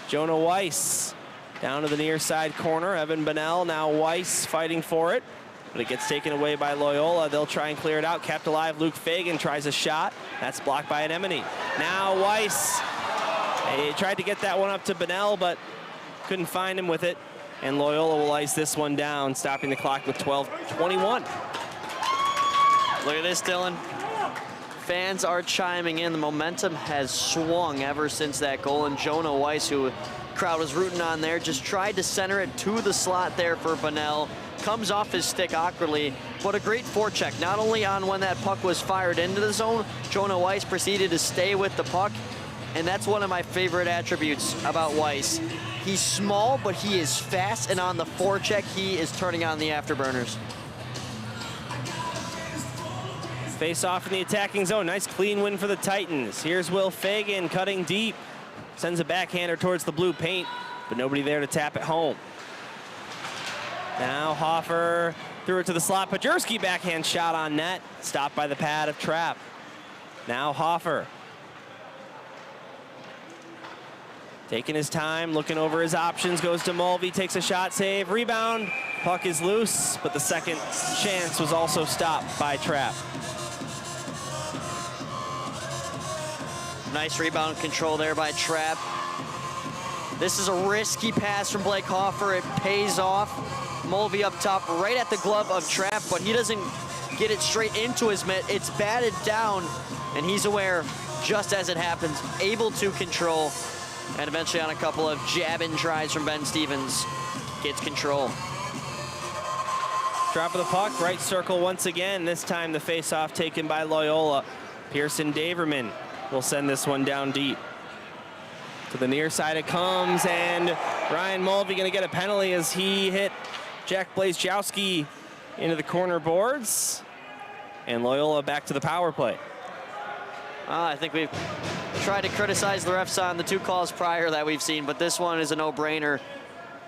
Jonah Weiss down to the near side corner. Evan Bonnell, now Weiss fighting for it, but it gets taken away by Loyola. They'll try and clear it out. Kept alive, Luke Fagan tries a shot. That's blocked by Anemone. Now Weiss, he tried to get that one up to Bonnell, but couldn't find him with it. And Loyola will ice this one down, stopping the clock with 12:21. Look at this, Dylan. Fans are chiming in. The momentum has swung ever since that goal. And Jonah Weiss, who the crowd was rooting on there, just tried to center it to the slot there for Bonnell. Comes off his stick awkwardly, but a great forecheck. Not only on when that puck was fired into the zone, Jonah Weiss proceeded to stay with the puck. And that's one of my favorite attributes about Weiss. He's small, but he is fast, and on the forecheck, he is turning on the afterburners. Face off in the attacking zone. Nice clean win for the Titans. Here's Will Fagan cutting deep. Sends a backhander towards the blue paint, but nobody there to tap it home. Now Hoffer threw it to the slot. Pajerski backhand shot on net. Stopped by the pad of Trapp. Now Hoffer. Taking his time, looking over his options, goes to Mulvey, takes a shot, save, rebound. Puck is loose, but the second chance was also stopped by Trapp. Nice rebound control there by Trapp. This is a risky pass from Blake Hoffer. It pays off. Mulvey up top, right at the glove of Trapp, but he doesn't get it straight into his mitt. It's batted down, and he's aware just as it happens, able to control. And eventually on a couple of jab-in tries from Ben Stevens, gets control. Drop of the puck, right circle once again. This time the face-off taken by Loyola. Pearson Daverman will send this one down deep. To the near side it comes, and Ryan Mulvey gonna get a penalty as he hit Jack Blazejowski into the corner boards. And Loyola back to the power play. I think we've tried to criticize the refs on the two calls prior that we've seen, but this one is a no-brainer.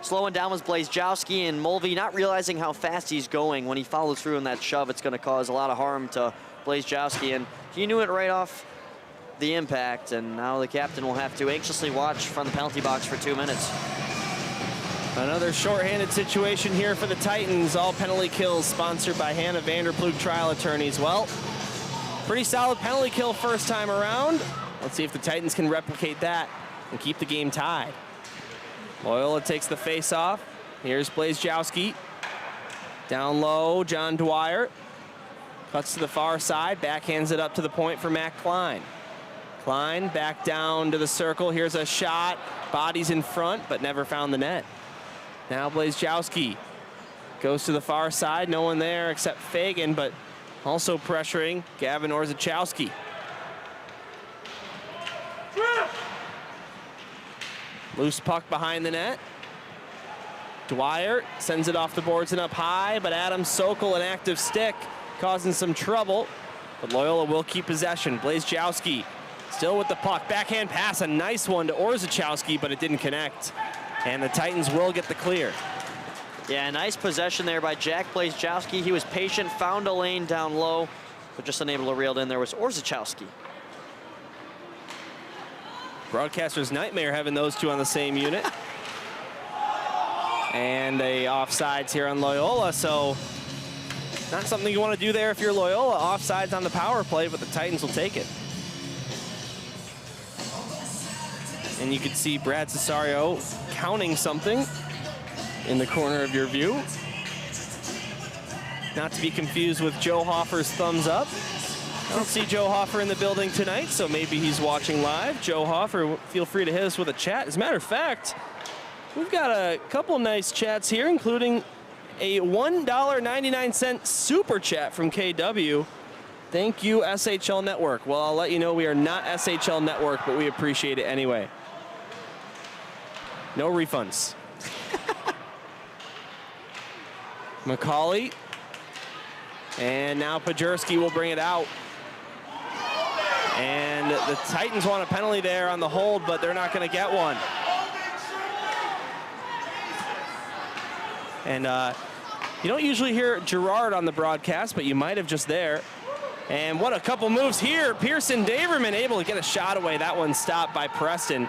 Slowing down was Blazejowski, and Mulvey not realizing how fast he's going. When he follows through in that shove, it's going to cause a lot of harm to Blazejowski, and he knew it right off the impact, and now the captain will have to anxiously watch from the penalty box for 2 minutes. Another shorthanded situation here for the Titans. All penalty kills sponsored by Hannah Vanderploeg Trial Attorneys. Well, pretty solid penalty kill first time around. Let's see if the Titans can replicate that and keep the game tied. Loyola takes the face off. Here's Blazejowski. Down low, John Dwyer. Cuts to the far side, backhands it up to the point for Matt Klein. Klein back down to the circle. Here's a shot. Bodies in front, but never found the net. Now Blazejowski goes to the far side. No one there except Fagan, but also pressuring Gavin Orzechowski. Loose puck behind the net. Dwyer sends it off the boards and up high, but Adam Sokol, an active stick, causing some trouble. But Loyola will keep possession. Blazejowski still with the puck. Backhand pass, a nice one to Orzechowski, but it didn't connect. And the Titans will get the clear. Yeah, nice possession there by Jack Blazejowski. He was patient, found a lane down low, but just unable to reel it in. There was Orzechowski. Broadcaster's nightmare having those two on the same unit. And a offsides here on Loyola, so not something you want to do there if you're Loyola. Offsides on the power play, but the Titans will take it. And you can see Brad Cesario counting something in the corner of your view. Not to be confused with Joe Hoffer's thumbs up. I don't see Joe Hoffer in the building tonight, so maybe he's watching live. Joe Hoffer, feel free to hit us with a chat. As a matter of fact, we've got a couple nice chats here, including a $1.99 super chat from KW. Thank you, SHL Network. Well, I'll let you know we are not SHL Network, but we appreciate it anyway. No refunds. McCauley. And now Pajerski will bring it out. And the Titans want a penalty there on the hold, but they're not going to get one. And you don't usually hear Gerard on the broadcast, but you might have just there. And what a couple moves here. Pearson Daverman able to get a shot away. That one stopped by Preston.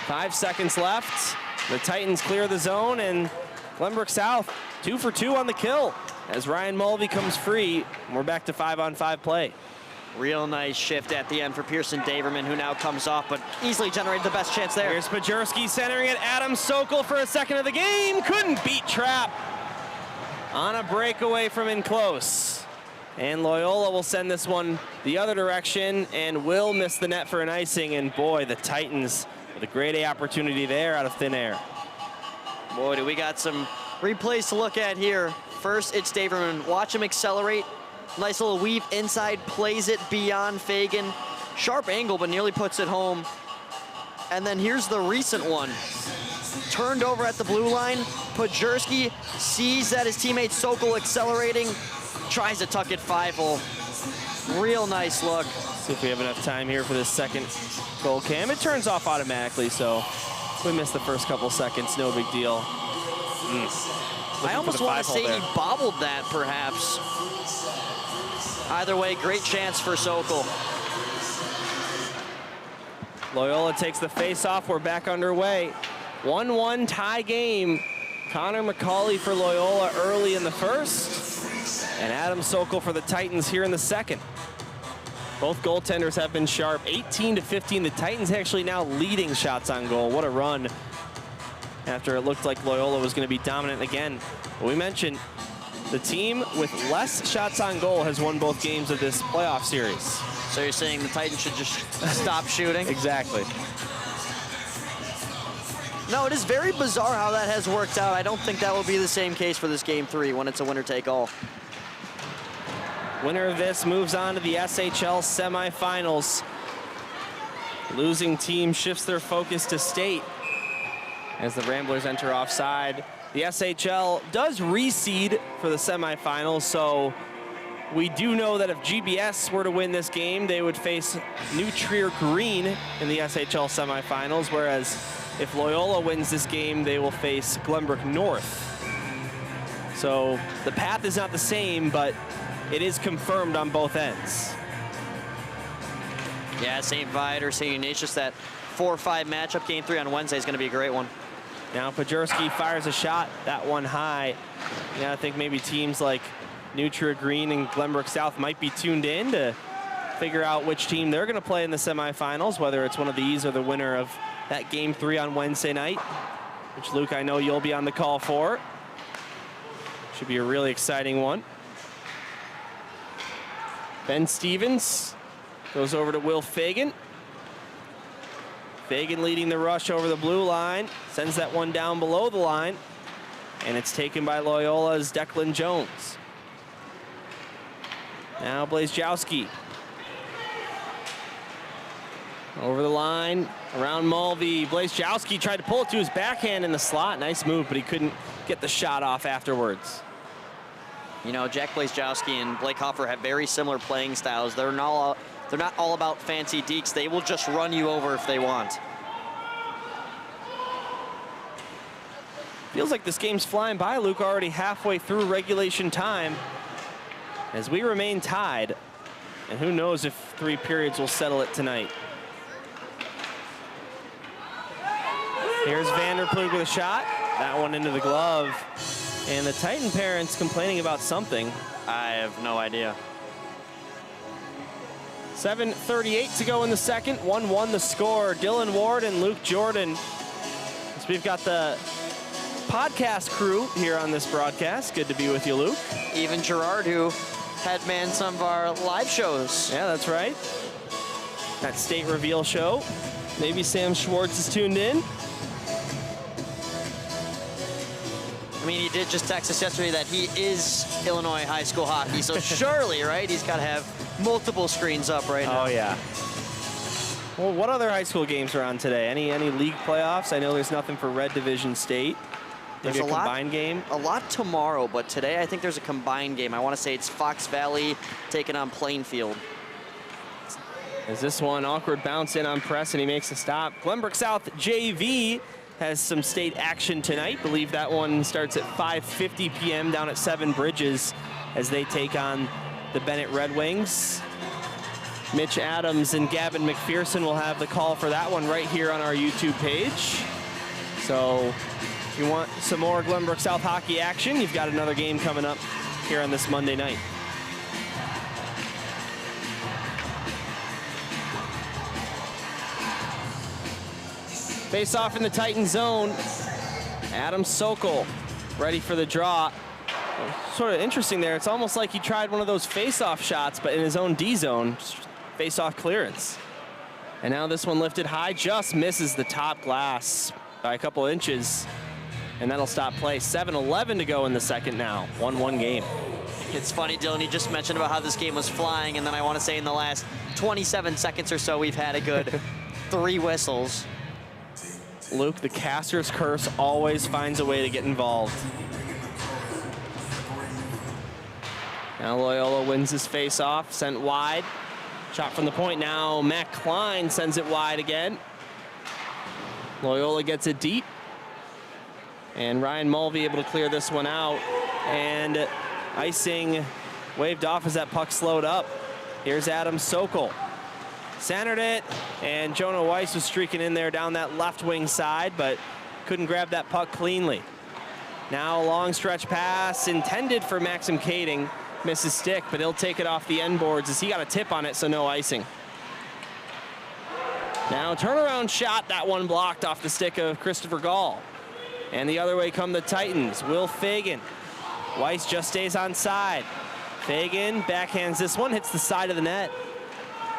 5 seconds left. The Titans clear the zone, and Glenbrook South 2 for 2 on the kill as Ryan Mulvey comes free. We're back to 5-on-5 play. Real nice shift at the end for Pearson Daverman, who now comes off, but easily generated the best chance there. Here's Pajurski centering it. Adam Sokol for a second of the game. Couldn't beat Trapp on a breakaway from in close. And Loyola will send this one the other direction and will miss the net for an icing. And boy, the Titans with a grade A opportunity there out of thin air. Boy, do we got some replays to look at here. First, it's Daverman. Watch him accelerate. Nice little weave inside, plays it beyond Fagan. Sharp angle, but nearly puts it home. And then here's the recent one. Turned over at the blue line. Pajurski sees that his teammate Sokol accelerating, tries to tuck it 5-hole. Real nice look. See if we have enough time here for this second goal cam. It turns off automatically, so if we missed the first couple seconds, no big deal. I almost want to say he bobbled that, perhaps. Either way, great chance for Sokol. Loyola takes the face-off. We're back underway. 1-1 tie game. Connor McCauley for Loyola early in the first, and Adam Sokol for the Titans here in the second. Both goaltenders have been sharp. 18-15. The Titans actually now leading shots on goal. What a run after it looked like Loyola was going to be dominant again. But we mentioned the team with less shots on goal has won both games of this playoff series. So you're saying the Titans should just stop shooting? Exactly. No, it is very bizarre how that has worked out. I don't think that will be the same case for this game 3 when it's a winner-take-all. Winner of this moves on to the SHL semifinals. Losing team shifts their focus to state as the Ramblers enter offside. The SHL does reseed for the semifinals, so we do know that if GBS were to win this game, they would face New Trier Green in the SHL semifinals, whereas if Loyola wins this game, they will face Glenbrook North. So the path is not the same, but it is confirmed on both ends. Yeah, St. Vite or St. Ignatius, that 4-5 matchup, game 3 on Wednesday is going to be a great one. Now Pajurski fires a shot, that one high. Yeah, I think maybe teams like New Trier Green and Glenbrook South might be tuned in to figure out which team they're going to play in the semifinals, whether it's one of these or the winner of that game 3 on Wednesday night, which, Luke, I know you'll be on the call for. Should be a really exciting one. Ben Stevens goes over to Will Fagan. Fagan leading the rush over the blue line, sends that one down below the line, and it's taken by Loyola's Declan Jones. Now Blazejowski. Over the line, around Mulvey. Blazejowski tried to pull it to his backhand in the slot. Nice move, but he couldn't get the shot off afterwards. You know, Jack Blazejowski and Blake Hoffer have very similar playing styles. They're not all about fancy dekes. They will just run you over if they want. Feels like this game's flying by, Luke, already halfway through regulation time as we remain tied. And who knows if 3 periods will settle it tonight. Here's Vanderplug with a shot. That one into the glove. And the Titan parents complaining about something. I have no idea. 7:38 to go in the second. 1-1 the score. Dylan Ward and Luke Jordan. So we've got the podcast crew here on this broadcast. Good to be with you, Luke. Even Gerard, who had manned some of our live shows. Yeah, that's right. That state reveal show. Maybe Sam Schwartz is tuned in. I mean, he did just text us yesterday that he is Illinois high school hockey, so surely, right, he's got to have multiple screens up right now. Oh, yeah. Well, what other high school games are on today? Any league playoffs? I know there's nothing for Red Division State. Maybe There's a combined game? A lot tomorrow, but today I think there's a combined game. I want to say it's Fox Valley taking on Plainfield. As this one, awkward bounce in on press, and he makes a stop. Glenbrook South JV has some state action tonight. Believe that one starts at 5:50 p.m. down at Seven Bridges as they take on the Bennett Red Wings. Mitch Adams and Gavin McPherson will have the call for that one right here on our YouTube page. So if you want some more Glenbrook South hockey action, you've got another game coming up here on this Monday night. Face off in the Titan zone. Adam Sokol ready for the draw. Sort of interesting there. It's almost like he tried one of those face-off shots, but in his own D zone, face-off clearance. And now this one lifted high, just misses the top glass by a couple inches. And that'll stop play. 7:11 to go in the second now. 1-1 game. It's funny, Dylan, you just mentioned about how this game was flying, and then I want to say in the last 27 seconds or so, we've had a good 3 whistles. Luke, the caster's curse always finds a way to get involved. Now Loyola wins his face-off, sent wide. Shot from the point now, Matt Klein sends it wide again. Loyola gets it deep. And Ryan Mulvey able to clear this one out. And icing waved off as that puck slowed up. Here's Adam Sokol. Centered it, and Jonah Weiss was streaking in there down that left wing side, but couldn't grab that puck cleanly. Now a long stretch pass intended for Maxim Kading. Misses stick, but he'll take it off the end boards as he got a tip on it, so no icing. Now turnaround shot, that one blocked off the stick of Christopher Gall. And the other way come the Titans. Will Fagan. Weiss just stays on side. Fagan backhands this one, hits the side of the net.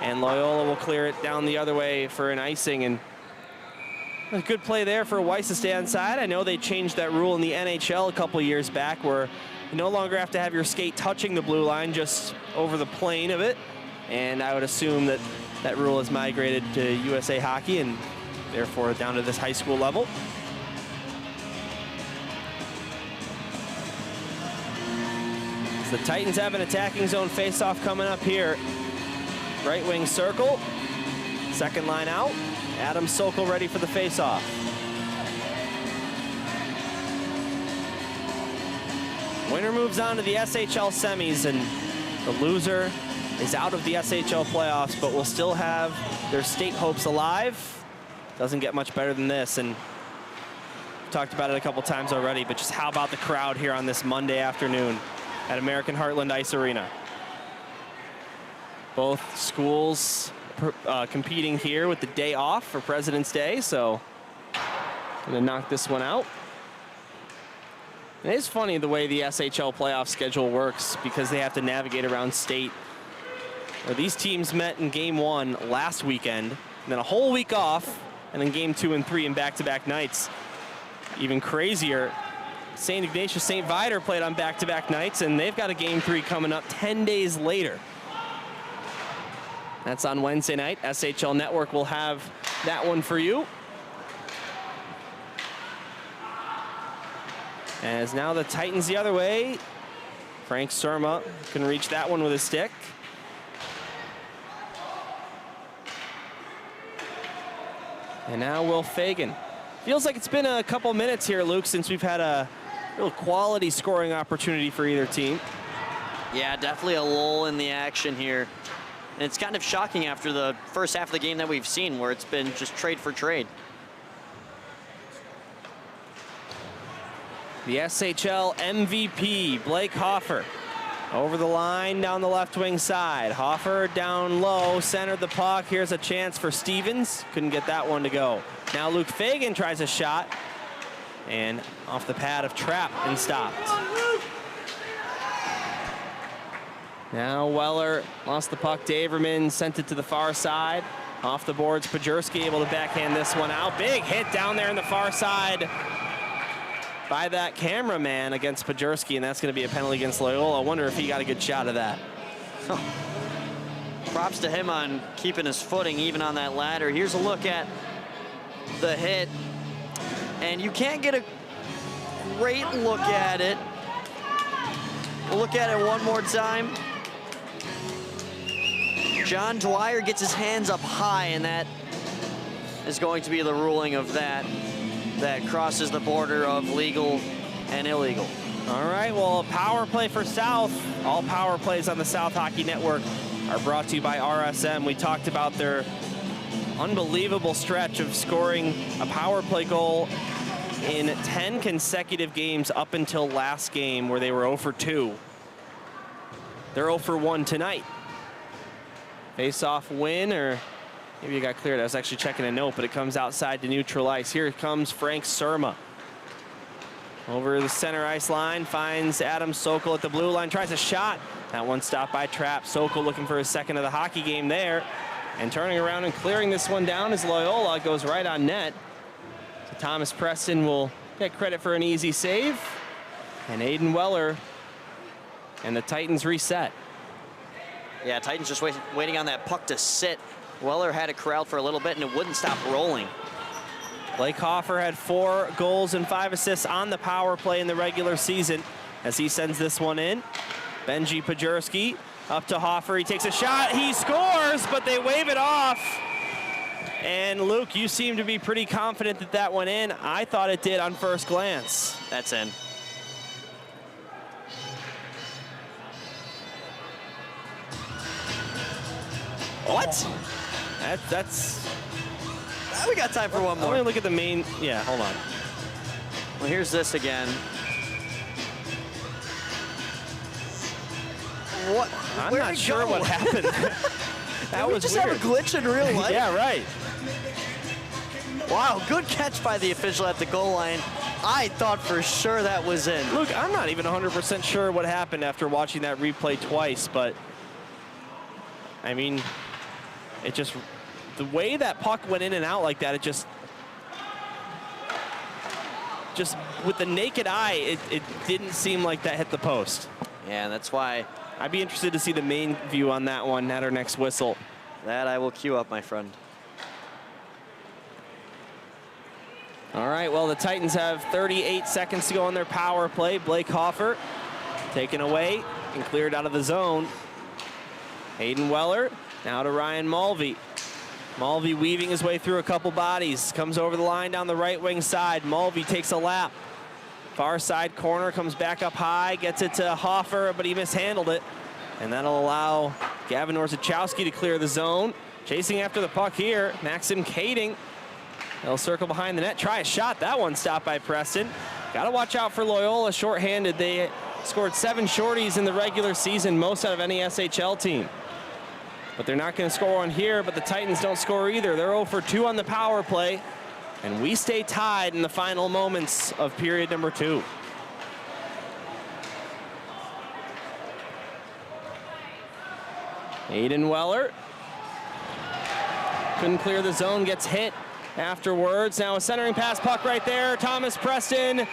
And Loyola will clear it down the other way for an icing. And a good play there for Weiss to stay on side. I know they changed that rule in the NHL a couple years back where you no longer have to have your skate touching the blue line, just over the plane of it. And I would assume that that rule has migrated to USA Hockey and therefore down to this high school level. So the Titans have an attacking zone face-off coming up here. Right wing circle, second line out. Adam Sokol ready for the face-off. Winner moves on to the SHL semis, and the loser is out of the SHL playoffs, but will still have their state hopes alive. Doesn't get much better than this, and we've talked about it a couple times already, but just how about the crowd here on this Monday afternoon at American Heartland Ice Arena. Both schools competing here with the day off for President's Day, so gonna knock this one out. It is funny the way the SHL playoff schedule works because they have to navigate around state. These teams met in game 1 last weekend, and then a whole week off, and then game 2 and 3 in back-to-back nights. Even crazier, St. Ignatius St. Viator played on back-to-back nights, and they've got a game 3 coming up 10 days later. That's on Wednesday night. SHL Network will have that one for you. As now the Titans the other way. Frank Surma can reach that one with a stick. And now Will Fagan. Feels like it's been a couple minutes here, Luke, since we've had a real quality scoring opportunity for either team. Yeah, definitely a lull in the action here. And it's kind of shocking after the first half of the game that we've seen where it's been just trade for trade. The SHL MVP, Blake Hoffer. Over the line, down the left wing side. Hoffer down low, centered the puck. Here's a chance for Stevens. Couldn't get that one to go. Now Luke Fagan tries a shot. And off the pad of Trapp and stopped. Now Weller lost the puck to Averman, sent it to the far side. Off the boards, Pajerski able to backhand this one out. Big hit down there in the far side by that cameraman against Pajerski, and that's going to be a penalty against Loyola. I wonder if he got a good shot of that. Props to him on keeping his footing even on that ladder. Here's a look at the hit, and you can't get a great look at it. We'll look at it one more time. John Dwyer gets his hands up high, and that is going to be the ruling of that. That crosses the border of legal and illegal. All right, well, a power play for South. All power plays on the South Hockey Network are brought to you by RSM. We talked about their unbelievable stretch of scoring a power play goal in 10 consecutive games up until last game where they were 0 for 2. They're 0 for 1 tonight. Face-off win, or maybe it got cleared. I was actually checking a note, but it comes outside to neutral ice. Here comes Frank Surma. Over the center ice line, finds Adam Sokol at the blue line, tries a shot. That one stopped by Trapp. Sokol looking for his second of the hockey game there. And turning around and clearing this one down is Loyola. Goes right on net. So Thomas Preston will get credit for an easy save. And Aiden Weller and the Titans reset. Yeah, Titans just waiting on that puck to sit. Weller had it corralled for a little bit and it wouldn't stop rolling. Blake Hoffer had 4 goals and 5 assists on the power play in the regular season as he sends this one in. Benji Pajurski up to Hoffer. He takes a shot. He scores, but they wave it off. And Luke, you seem to be pretty confident that that went in. I thought it did on first glance. That's in. What? That's. We got time for one more. Let me look at the main. Yeah, hold on. Well, here's this again. What? I'm not sure what happened. That was just weird. have a glitch in real life? Yeah, right. Wow, good catch by the official at the goal line. I thought for sure that was in. Look, I'm not even 100% sure what happened after watching that replay twice, but I mean, it just, the way that puck went in and out like that, it just with the naked eye, it didn't seem like that hit the post. Yeah, that's why. I'd be interested to see the main view on that one at our next whistle. That I will queue up, my friend. All right, well, the Titans have 38 seconds to go on their power play. Blake Hoffer taken away and cleared out of the zone. Hayden Weller now to Ryan Mulvey. Mulvey weaving his way through a couple bodies. Comes over the line down the right wing side. Mulvey takes a lap. Far side corner, comes back up high, gets it to Hoffer, but he mishandled it. And that'll allow Gavin Orzechowski to clear the zone. Chasing after the puck here, Maxim Kading. They'll circle behind the net, try a shot. That one stopped by Preston. Got to watch out for Loyola shorthanded. They scored 7 shorties in the regular season, most out of any SHL team. But they're not going to score on here, but the Titans don't score either. They're 0 for 2 on the power play. And we stay tied in the final moments of period number 2. Aiden Weller. Couldn't clear the zone, gets hit afterwards. Now a centering pass puck right there. Thomas Preston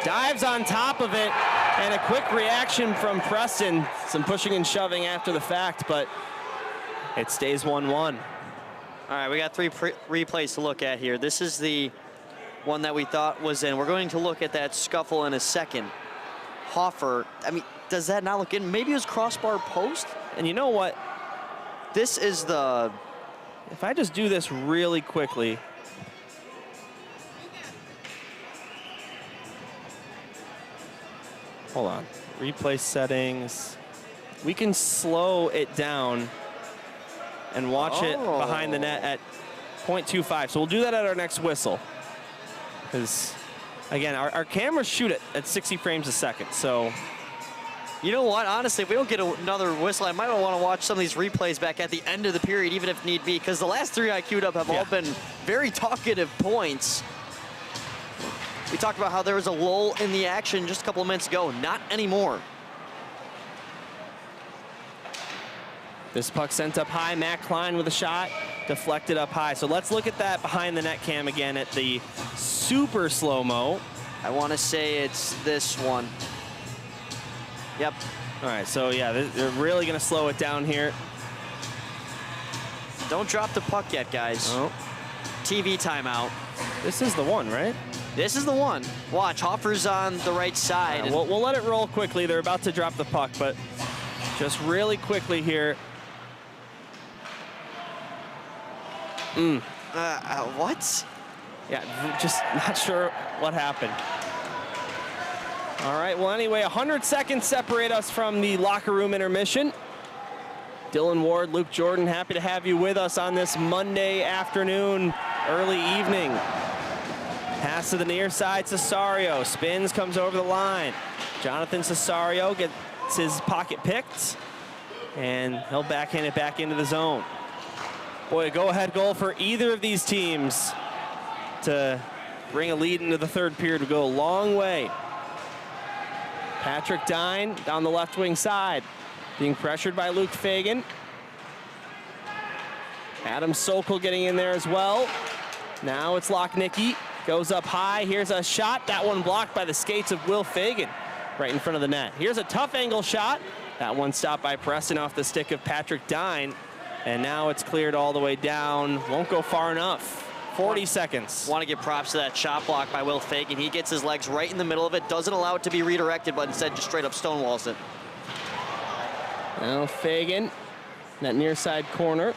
dives on top of it. And a quick reaction from Preston. Some pushing and shoving after the fact, but it stays 1-1. All right, we got 3 replays to look at here. This is the one that we thought was in. We're going to look at that scuffle in a second. Hoffer, I mean, does that not look in? Maybe it was crossbar post? And you know what? This is the... If I just do this really quickly. Hold on. Replay settings. We can slow it down and watch it behind the net at 0.25. So we'll do that at our next whistle. Because, again, our cameras shoot it at 60 frames a second. So, you know what? Honestly, if we don't get another whistle, I might want to watch some of these replays back at the end of the period, even if need be, because the last 3 I queued up have all been very talkative points. We talked about how there was a lull in the action just a couple of minutes ago. Not anymore. This puck sent up high. Matt Klein with a shot, deflected up high. So let's look at that behind the net cam again at the super slow-mo. I want to say it's this one. Yep. All right, so yeah, they're really going to slow it down here. Don't drop the puck yet, guys. Oh. TV timeout. This is the one, right? This is the one. Watch, Hoffer's on the right side. Yeah, we'll let it roll quickly. They're about to drop the puck, but just really quickly here. What? Yeah, just not sure what happened. All right, well, anyway, 100 seconds separate us from the locker room intermission. Dylan Ward, Luke Jordan, happy to have you with us on this Monday afternoon, early evening. Pass to the near side, Cesario spins, comes over the line. Jonathan Cesario gets his pocket picked, and he'll backhand it back into the zone. Boy, a go-ahead goal for either of these teams to bring a lead into the third period would go a long way. Patrick Dine down the left wing side, being pressured by Luke Fagan. Adam Sokol getting in there as well. Now it's Lochnicki, goes up high. Here's a shot, that one blocked by the skates of Will Fagan right in front of the net. Here's a tough angle shot. That one stopped by Preston off the stick of Patrick Dine. And now it's cleared all the way down. Won't go far enough. 40 seconds. Want to give props to that shot block by Will Fagan. He gets his legs right in the middle of it, doesn't allow it to be redirected, but instead just straight up stonewalls it. Now Fagan, that near side corner.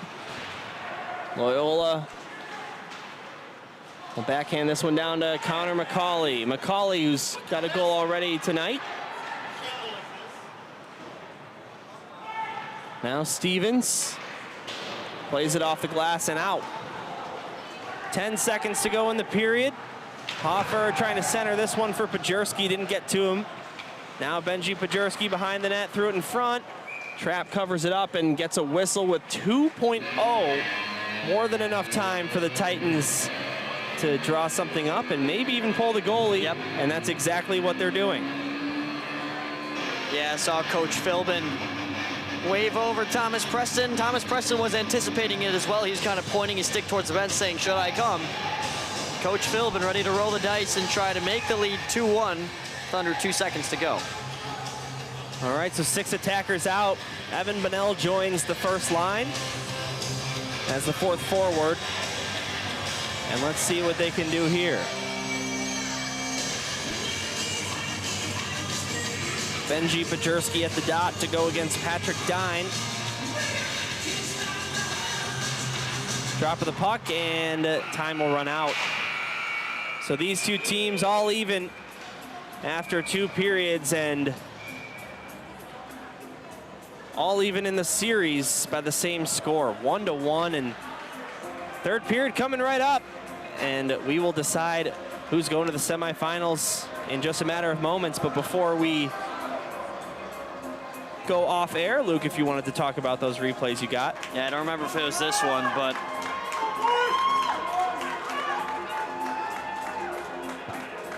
Loyola will backhand this one down to Connor McCauley. McCauley, who's got a goal already tonight. Now Stevens plays it off the glass and out. 10 seconds to go in the period. Hoffer trying to center this one for Pajurski, didn't get to him. Now Benji Pajurski behind the net, threw it in front. Trapp covers it up and gets a whistle with 2.0. More than enough time for the Titans to draw something up and maybe even pull the goalie. Yep. And that's exactly what they're doing. Yeah, I saw Coach Philbin wave over Thomas Preston. Thomas Preston was anticipating it as well. He's kind of pointing his stick towards the bench saying, should I come? Coach Philbin ready to roll the dice and try to make the lead 2-1 with under 2 seconds to go. All right, so 6 attackers out. Evan Bonnell joins the first line as the fourth forward. And let's see what they can do here. Benji Pajurski at the dot to go against Patrick Dine. Drop of the puck, and time will run out. So these two teams all even after 2 periods, and all even in the series by the same score, 1-1, and third period coming right up. And we will decide who's going to the semifinals in just a matter of moments. But before we go off air, Luke, if you wanted to talk about those replays you got. Yeah, I don't remember if it was this one, but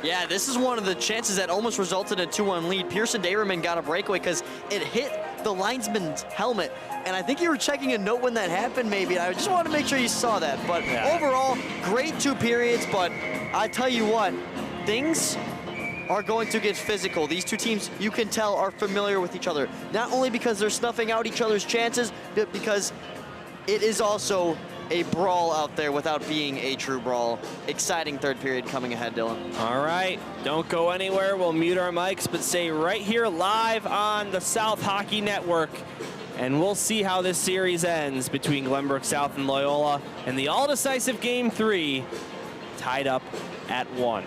yeah, this is one of the chances that almost resulted in a 2-1 lead. Pearson Dayerman got a breakaway because it hit the linesman's helmet. And I think you were checking a note when that happened, maybe. I just wanted to make sure you saw that. But yeah, overall, great 2 periods. But I tell you what, things are going to get physical. These two teams, you can tell, are familiar with each other. Not only because they're snuffing out each other's chances, but because it is also a brawl out there without being a true brawl. Exciting third period coming ahead, Dylan. All right, don't go anywhere. We'll mute our mics, but stay right here live on the South Hockey Network. And we'll see how this series ends between Glenbrook South and Loyola. And the all-decisive Game 3 tied up at 1.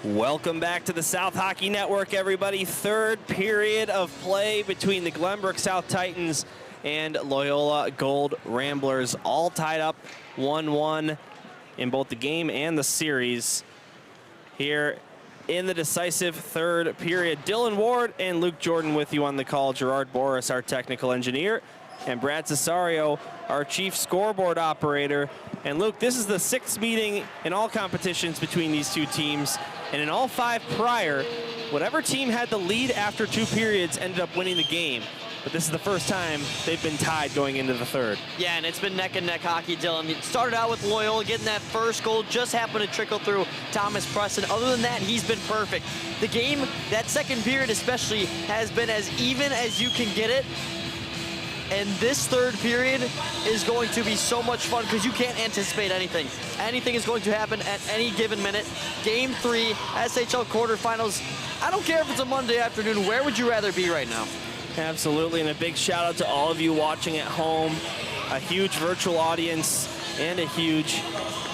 Welcome back to the South Hockey Network, everybody. Third period of play between the Glenbrook South Titans and Loyola Gold Ramblers, all tied up 1-1 in both the game and the series. Here in the decisive third period, Dylan Ward and Luke Jordan with you on the call. Gerard Boris, our technical engineer, and Brad Cesario, our chief scoreboard operator. And Luke, this is the 6th meeting in all competitions between these two teams. And in all 5 prior, whatever team had the lead after 2 periods ended up winning the game. But this is the first time they've been tied going into the third. Yeah, and it's been neck and neck hockey, Dylan. It started out with Loyola getting that first goal, just happened to trickle through Thomas Preston. Other than that, he's been perfect. The game, that second period especially, has been as even as you can get it. And this third period is going to be so much fun because you can't anticipate anything. Anything is going to happen at any given minute. Game 3, SHL quarterfinals. I don't care if it's a Monday afternoon. Where would you rather be right now? Absolutely, and a big shout out to all of you watching at home. A huge virtual audience and a huge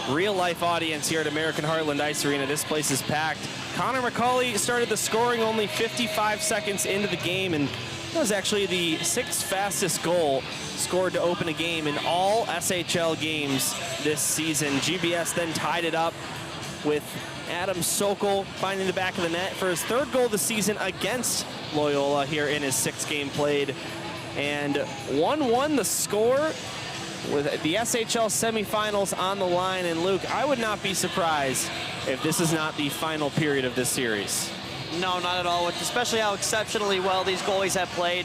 real-life audience here at American Heartland Ice Arena. This place is packed. Connor McCauley started the scoring only 55 seconds into the game, and that was actually the 6th fastest goal scored to open a game in all SHL games this season. GBS then tied it up with Adam Sokol finding the back of the net for his 3rd goal of the season against Loyola here in his 6th game played. And 1-1 the score with the SHL semifinals on the line. And Luke, I would not be surprised if this is not the final period of this series. No, not at all, especially how exceptionally well these goalies have played.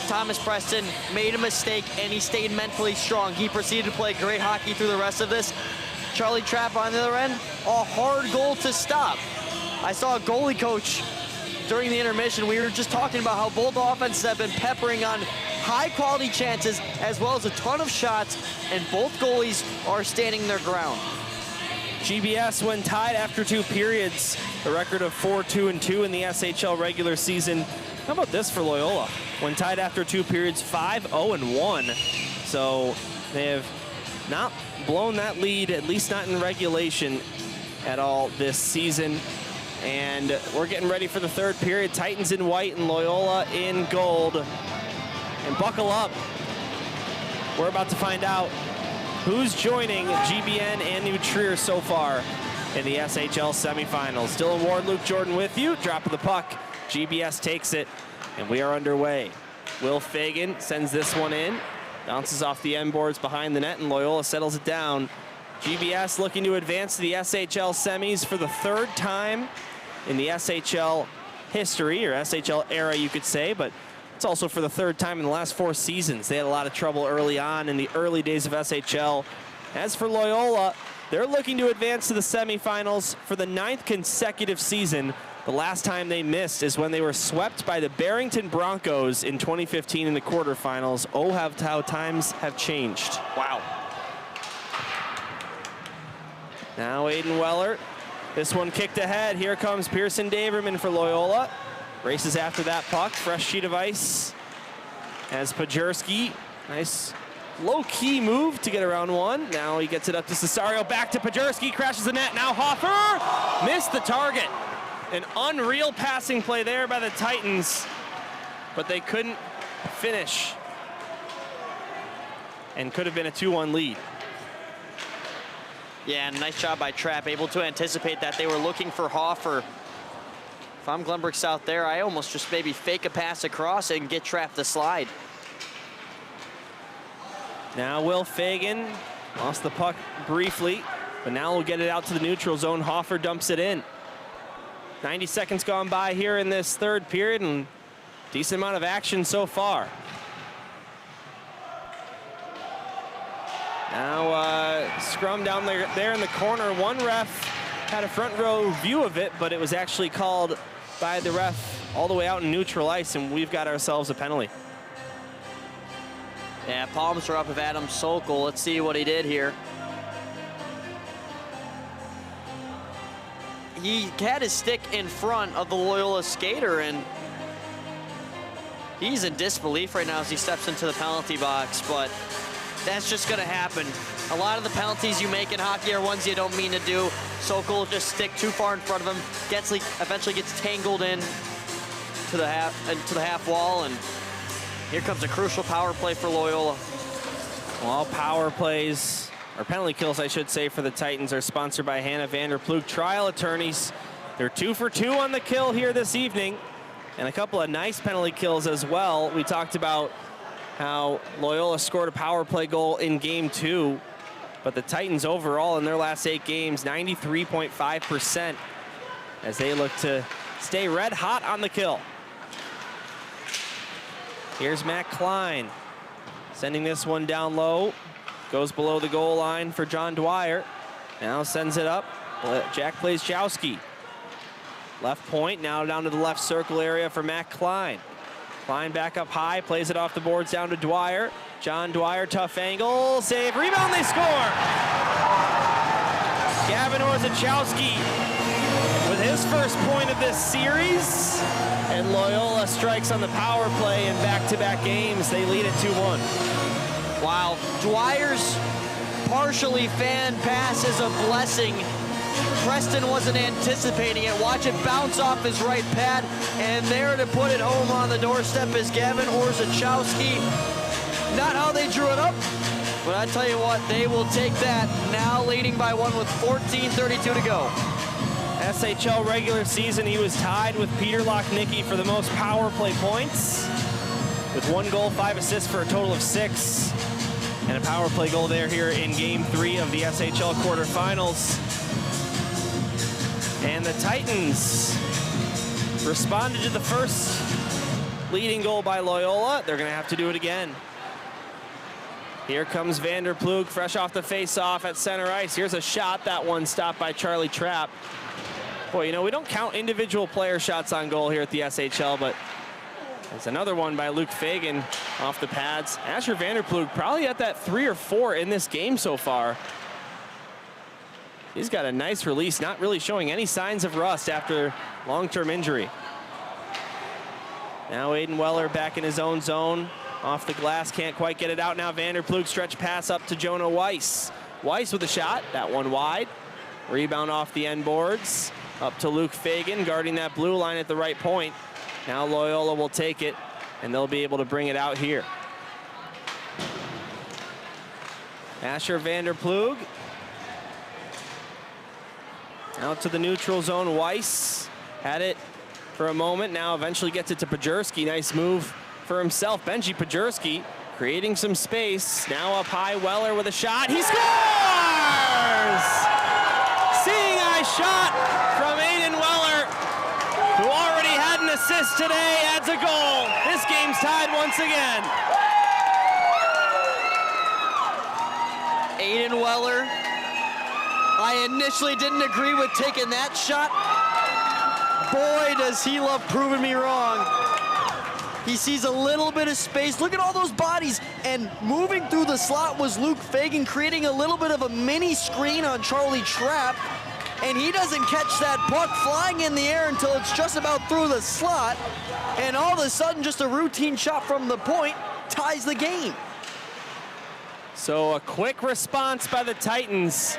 Thomas Preston made a mistake, and he stayed mentally strong. He proceeded to play great hockey through the rest of this. Charlie Trapp on the other end, a hard goal to stop. I saw a goalie coach during the intermission. We were just talking about how both offenses have been peppering on high-quality chances as well as a ton of shots, and both goalies are standing their ground. GBS, when tied after 2 periods, a record of 4-2-2 in the SHL regular season. How about this for Loyola? When tied after 2 periods, 5-0-1. So they have not blown that lead, at least not in regulation at all this season. And we're getting ready for the 3rd period. Titans in white and Loyola in gold. And buckle up. We're about to find out who's joining GBN and New Trier so far in the SHL semifinals. Dylan Ward, Luke Jordan with you. Drop of the puck. GBS takes it, and we are underway. Will Fagan sends this one in. Bounces off the end boards behind the net, and Loyola settles it down. GBS looking to advance to the SHL semis for the 3rd time in the SHL history, or SHL era, you could say, but it's also for the 3rd time in the last 4 seasons. They had a lot of trouble early on in the early days of SHL. As for Loyola, they're looking to advance to the semifinals for the 9th consecutive season. The last time they missed is when they were swept by the Barrington Broncos in 2015 in the quarterfinals. Oh, how times have changed. Wow. Now Aiden Weller. This one kicked ahead. Here comes Pearson Daverman for Loyola. Races after that puck. Fresh sheet of ice as Pajerski. Nice low-key move to get around one. Now he gets it up to Cesario. Back to Pajerski. Crashes the net. Now Hoffer missed the target. An unreal passing play there by the Titans, but they couldn't finish and could have been a 2-1 lead. Yeah, nice job by Trapp, able to anticipate that. They were looking for Hoffer. If I'm Glenbrook South there, I almost just maybe fake a pass across and get Trapp to slide. Now Will Fagan lost the puck briefly, but now we'll get it out to the neutral zone. Hoffer dumps it in. 90 seconds gone by here in this 3rd period, and decent amount of action so far. Now scrum down there in the corner. One ref had a front row view of it, but it was actually called by the ref all the way out in neutral ice, and we've got ourselves a penalty. Yeah, palms are up of Adam Sokol. Let's see what he did here. He had his stick in front of the Loyola skater, and he's in disbelief right now as he steps into the penalty box, but that's just going to happen. A lot of the penalties you make in hockey are ones you don't mean to do. Sokol will just stick too far in front of him, eventually gets tangled in to the half wall, and here comes a crucial power play for Loyola. Well, all power plays, or penalty kills, I should say, for the Titans are sponsored by Hannah Vanderploeg Trial Attorneys. They're 2 for 2 on the kill here this evening, and a couple of nice penalty kills as well. We talked about how Loyola scored a power play goal in game 2, but the Titans overall in their last 8 games, 93.5%, as they look to stay red hot on the kill. Here's Matt Klein, sending this one down low. Goes below the goal line for John Dwyer. Now sends it up. Jack Blazejowski. Left point, now down to the left circle area for Matt Klein. Klein back up high, plays it off the boards down to Dwyer. John Dwyer, tough angle, save, rebound, they score! Gavin Orzechowski with his first point of this series. And Loyola strikes on the power play in back-to-back games. They lead it 2-1. Wow, Dwyer's partially fanned pass is a blessing. Preston wasn't anticipating it. Watch it bounce off his right pad, and there to put it home on the doorstep is Gavin Orzechowski. Not how they drew it up, but I tell you what, they will take that. Now leading by 1 with 14:32 to go. SHL regular season, he was tied with Peter Lochnicki for the most power play points, with 1 goal, 5 assists for a total of 6. And a power play goal there here in game 3 of the SHL quarterfinals. And the Titans responded to the first leading goal by Loyola. They're going to have to do it again. Here comes Vanderploeg, fresh off the face-off at center ice. Here's a shot. That one stopped by Charlie Trapp. Boy, you know, we don't count individual player shots on goal here at the SHL, but there's another one by Luke Fagan off the pads. Asher Vanderploeg probably at that 3 or 4 in this game so far. He's got a nice release, not really showing any signs of rust after long-term injury. Now Aiden Weller back in his own zone. Off the glass, can't quite get it out. Now Vanderploeg stretch pass up to Jonah Weiss. Weiss with a shot, that one wide. Rebound off the end boards. Up to Luke Fagan, guarding that blue line at the right point. Now Loyola will take it, and they'll be able to bring it out here. Asher Vanderploeg. Out to the neutral zone, Weiss had it for a moment, now eventually gets it to Pajurski. Nice move for himself. Benji Pajurski creating some space. Now up high, Weller with a shot. He scores! Seeing eye shot from Aiden Weller, who already had an assist today, adds a goal. This game's tied once again. Aiden Weller, I initially didn't agree with taking that shot. Boy, does he love proving me wrong. He sees a little bit of space. Look at all those bodies. And moving through the slot was Luke Fagan, creating a little bit of a mini screen on Charlie Trapp. And he doesn't catch that puck flying in the air until it's just about through the slot. And all of a sudden, just a routine shot from the point ties the game. So a quick response by the Titans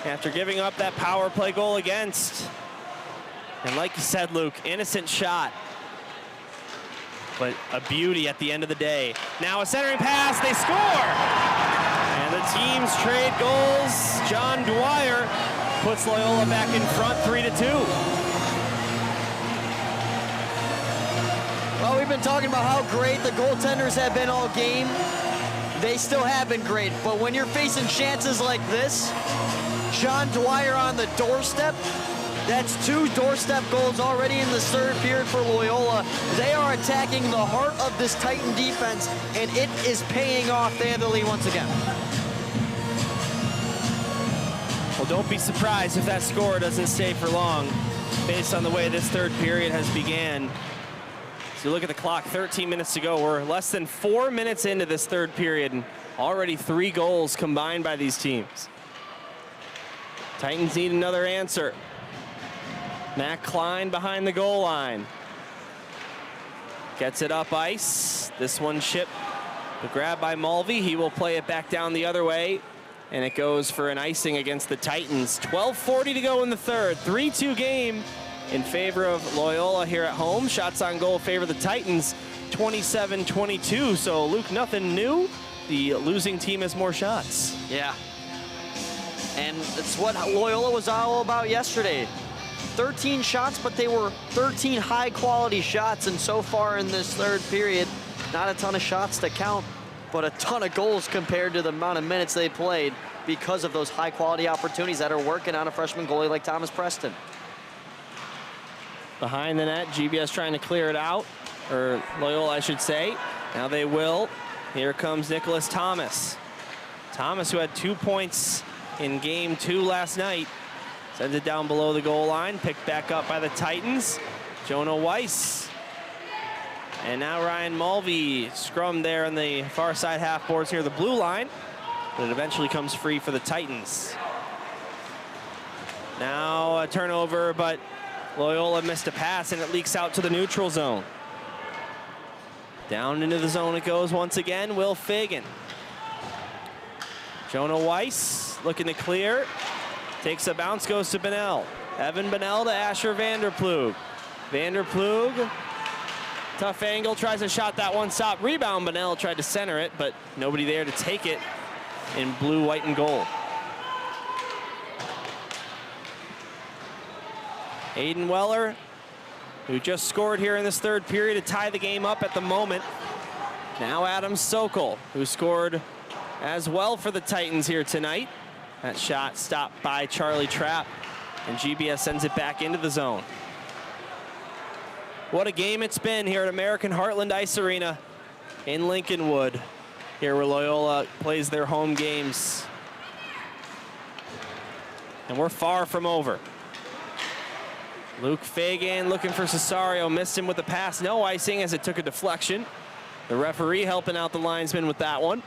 after giving up that power play goal against. And like you said, Luke, innocent shot, but a beauty at the end of the day. Now a centering pass, they score! And the teams trade goals. John Dwyer puts Loyola back in front 3-2. Well, we've been talking about how great the goaltenders have been all game. They still have been great, but when you're facing chances like this, John Dwyer on the doorstep, that's 2 doorstep goals already in the third period for Loyola. They are attacking the heart of this Titan defense, and it is paying off. They have the lead once again. Well, don't be surprised if that score doesn't stay for long, based on the way this third period has began. So you look at the clock, 13 minutes to go. We're less than 4 minutes into this third period, and already 3 goals combined by these teams. Titans need another answer. Matt Klein behind the goal line. Gets it up ice. This one chipped The grab by Mulvey. He will play it back down the other way. And it goes for an icing against the Titans. 12:40 to go in the third. 3-2 game in favor of Loyola here at home. Shots on goal favor the Titans, 27-22. So, Luke, nothing new. The losing team has more shots. Yeah. And it's what Loyola was all about yesterday. 13 shots, but they were 13 high-quality shots. And so far in this third period, not a ton of shots to count, but a ton of goals compared to the amount of minutes they played because of those high-quality opportunities that are working on a freshman goalie like Thomas Preston. Behind the net, GBS trying to clear it out, or Loyola, I should say. Now they will. Here comes Nicholas Thomas. Thomas, who had 2 points in game 2 last night, sends it down below the goal line, picked back up by the Titans. Jonah Weiss. And now Ryan Mulvey scrummed there on the far side half boards near the blue line, but it eventually comes free for the Titans. Now a turnover, but Loyola missed a pass and it leaks out to the neutral zone. Down into the zone it goes once again, Will Fagan. Jonah Weiss looking to clear. Takes a bounce, goes to Bennell. Evan Bennell to Asher Vanderplug. Vanderplug, tough angle, tries to shot that one, stop. Rebound, Bennell tried to center it, but nobody there to take it in blue, white, and gold. Aiden Weller, who just scored here in this third period to tie the game up at the moment. Now Adam Sokol, who scored as well for the Titans here tonight. That shot stopped by Charlie Trapp, and GBS sends it back into the zone. What a game it's been here at American Heartland Ice Arena in Lincolnwood, here where Loyola plays their home games. And we're far from over. Luke Fagan looking for Cesario, missed him with the pass. No icing as it took a deflection. The referee helping out the linesman with that one.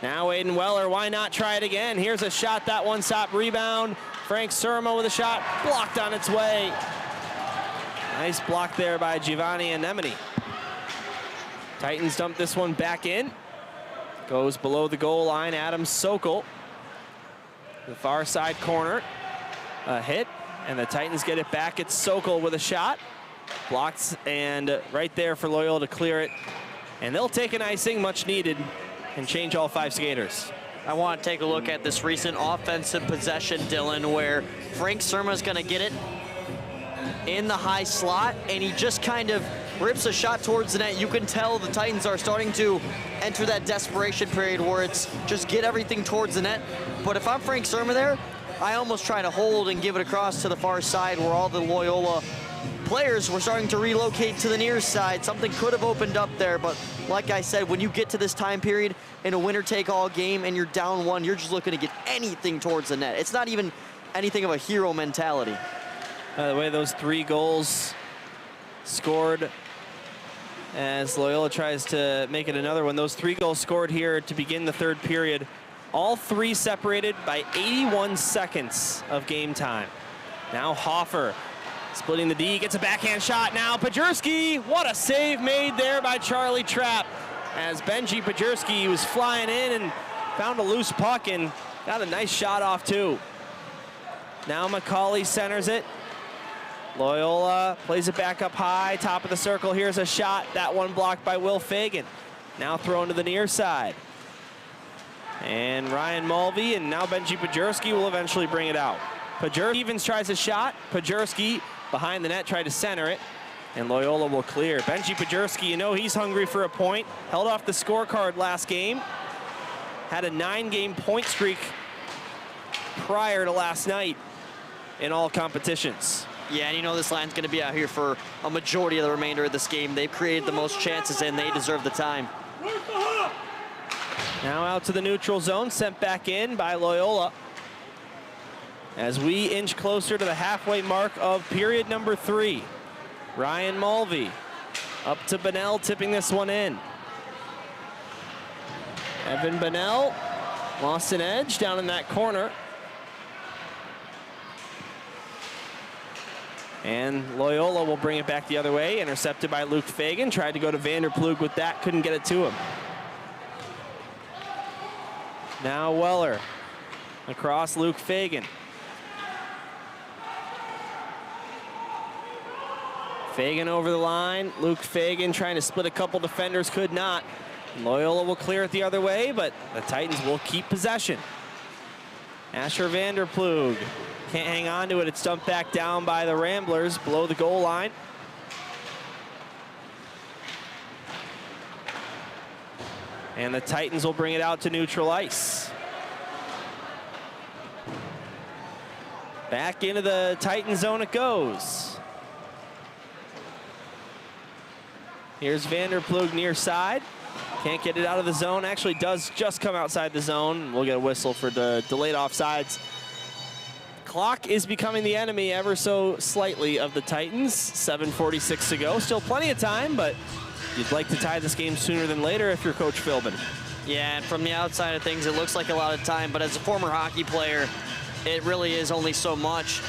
Now Aiden Weller, why not try it again? Here's a shot, that one stop, rebound. Frank Surma with a shot, blocked on its way. Nice block there by Giovanni Anemone. Titans dump this one back in. Goes below the goal line, Adam Sokol. The far side corner, a hit, and the Titans get it back. It's Sokol with a shot. Blocked, and right there for Loyola to clear it. And they'll take an icing, much needed, and change all 5 skaters. I want to take a look at this recent offensive possession, Dylan, where Frank Surma's going to get it in the high slot, and he just kind of rips a shot towards the net. You can tell the Titans are starting to enter that desperation period where it's just get everything towards the net. But if I'm Frank Surma there, I almost try to hold and give it across to the far side where all the Loyola players were starting to relocate to the near side. Something could have opened up there, but like I said, when you get to this time period in a winner-take-all game and you're down 1, you're just looking to get anything towards the net. It's not even anything of a hero mentality. By the way, those 3 goals scored as Loyola tries to make it another one. Those 3 goals scored here to begin the third period, all 3 separated by 81 seconds of game time. Now Hoffer splitting the D, gets a backhand shot. Now Pajurski, what a save made there by Charlie Trapp, as Benji Pajurski was flying in and found a loose puck and got a nice shot off too. Now McCauley centers it. Loyola plays it back up high, top of the circle. Here's a shot, that one blocked by Will Fagan. Now thrown to the near side. And Ryan Mulvey, and now Benji Pajurski will eventually bring it out. Pajurski Evans tries a shot. Pajurski behind the net, tried to center it, and Loyola will clear. Benji Pajurski, you know he's hungry for a point. Held off the scorecard last game. Had a 9-game point streak prior to last night in all competitions. Yeah, and you know this line's going to be out here for a majority of the remainder of this game. They've created the most chances, and they deserve the time. Now out to the neutral zone, sent back in by Loyola. As we inch closer to the halfway mark of period number 3. Ryan Mulvey up to Bennell, tipping this one in. Evan Bennell lost an edge down in that corner. And Loyola will bring it back the other way, intercepted by Luke Fagan. Tried to go to Vanderplug with that, couldn't get it to him. Now Weller across Luke Fagan. Fagan over the line. Luke Fagan trying to split a couple defenders, could not. Loyola will clear it the other way, but the Titans will keep possession. Asher Vanderplug can't hang on to it. It's dumped back down by the Ramblers below the goal line. And the Titans will bring it out to neutral ice. Back into the Titan zone it goes. Here's Vanderplug near side. Can't get it out of the zone. Actually does just come outside the zone. We'll get a whistle for the delayed offsides. Clock is becoming the enemy ever so slightly of the Titans. 7:46 to go. Still plenty of time, but you'd like to tie this game sooner than later if you're Coach Philbin. Yeah, and from the outside of things, it looks like a lot of time, but as a former hockey player, it really is only so much.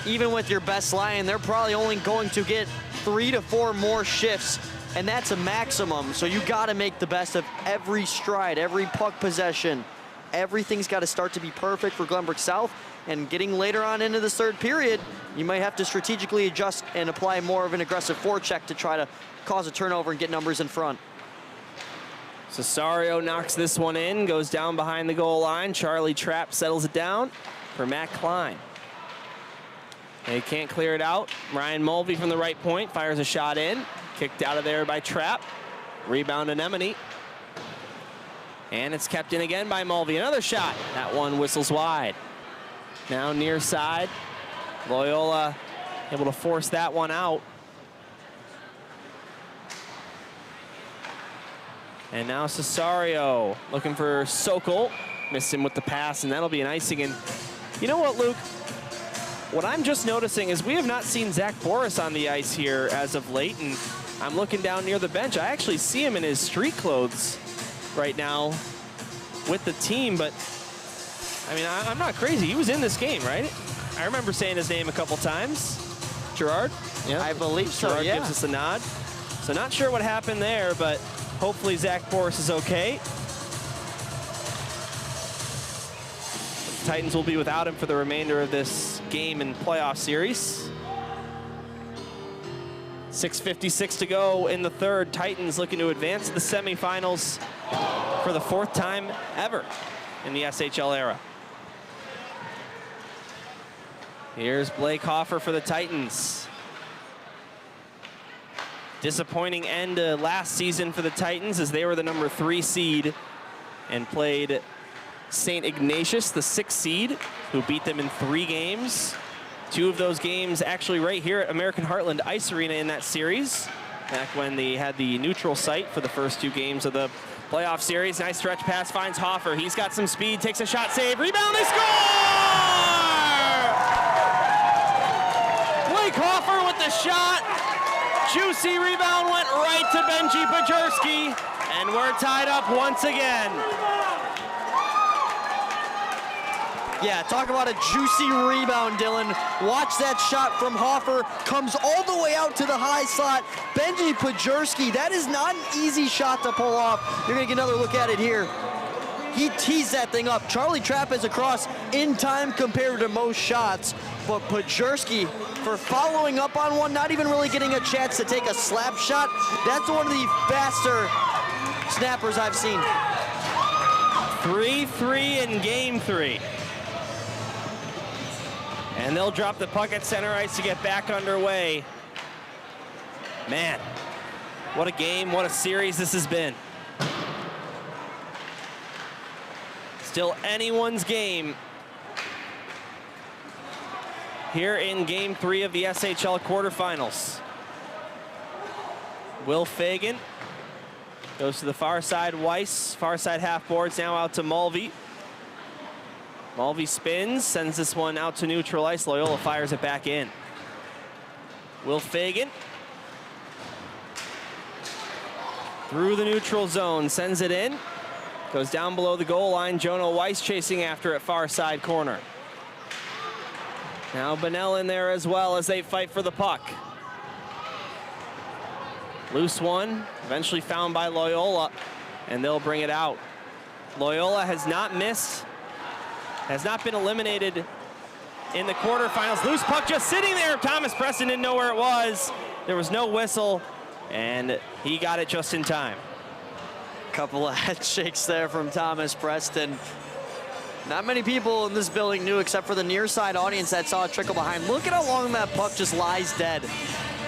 Even with your best line, they're probably only going to get 3 to 4 more shifts, and that's a maximum. So you got to make the best of every stride, every puck possession. Everything's got to start to be perfect for Glenbrook South, and getting later on into this third period, you might have to strategically adjust and apply more of an aggressive forecheck to try to cause a turnover and get numbers in front. Cesario knocks this one in, goes down behind the goal line. Charlie Trapp settles it down for Matt Klein. They can't clear it out. Ryan Mulvey from the right point fires a shot in. Kicked out of there by Trapp. Rebound Anemone. And it's kept in again by Mulvey. Another shot. That one whistles wide. Now near side. Loyola able to force that one out. And now Cesario looking for Sokol. Missed him with the pass, and that'll be an icing. And you know what, Luke? What I'm just noticing is we have not seen Zach Boris on the ice here as of late, and I'm looking down near the bench. I actually see him in his street clothes right now with the team, but I mean, I'm not crazy. He was in this game, right? I remember saying his name a couple times. Gerard? Yeah, I believe so, Gerard yeah. gives us a nod. So not sure what happened there, but hopefully Zach Boris is okay. The Titans will be without him for the remainder of this game and playoff series. 6:56 to go in the third. Titans looking to advance to the semifinals for the 4th time ever in the SHL era. Here's Blake Hoffer for the Titans. Disappointing end to last season for the Titans as they were the number 3 seed and played St. Ignatius, the 6th seed, who beat them in 3 games. 2 of those games actually right here at American Heartland Ice Arena in that series, back when they had the neutral site for the first 2 games of the playoff series. Nice stretch pass, finds Hoffer. He's got some speed, takes a shot, save, rebound, they score! Blake Hoffer with the shot. Juicy rebound went right to Benji Bajerski, and we're tied up once again. Yeah, talk about a juicy rebound, Dylan. Watch that shot from Hoffer. Comes all the way out to the high slot. Benji Bajerski, that is not an easy shot to pull off. You're gonna get another look at it here. He teased that thing up. Charlie Trapp is across in time compared to most shots, but Bajerski, for following up on one, not even really getting a chance to take a slap shot, that's one of the faster snappers I've seen. 3-3 in game 3. And they'll drop the puck at center ice to get back underway. Man, what a game, what a series this has been. Still anyone's game here in game 3 of the SHL quarterfinals. Will Fagan goes to the far side. Weiss, far side half boards, now out to Mulvey. Mulvey spins, sends this one out to neutral ice. Loyola fires it back in. Will Fagan through the neutral zone, sends it in. Goes down below the goal line. Jono Weiss chasing after it, far side corner. Now Bunnell in there as well as they fight for the puck. Loose one, eventually found by Loyola, and they'll bring it out. Loyola has not missed, has not been eliminated in the quarterfinals. Loose puck just sitting there. Thomas Preston didn't know where it was. There was no whistle, and he got it just in time. Couple of head shakes there from Thomas Preston. Not many people in this building knew, except for the near side audience that saw it trickle behind. Look at how long that puck just lies dead.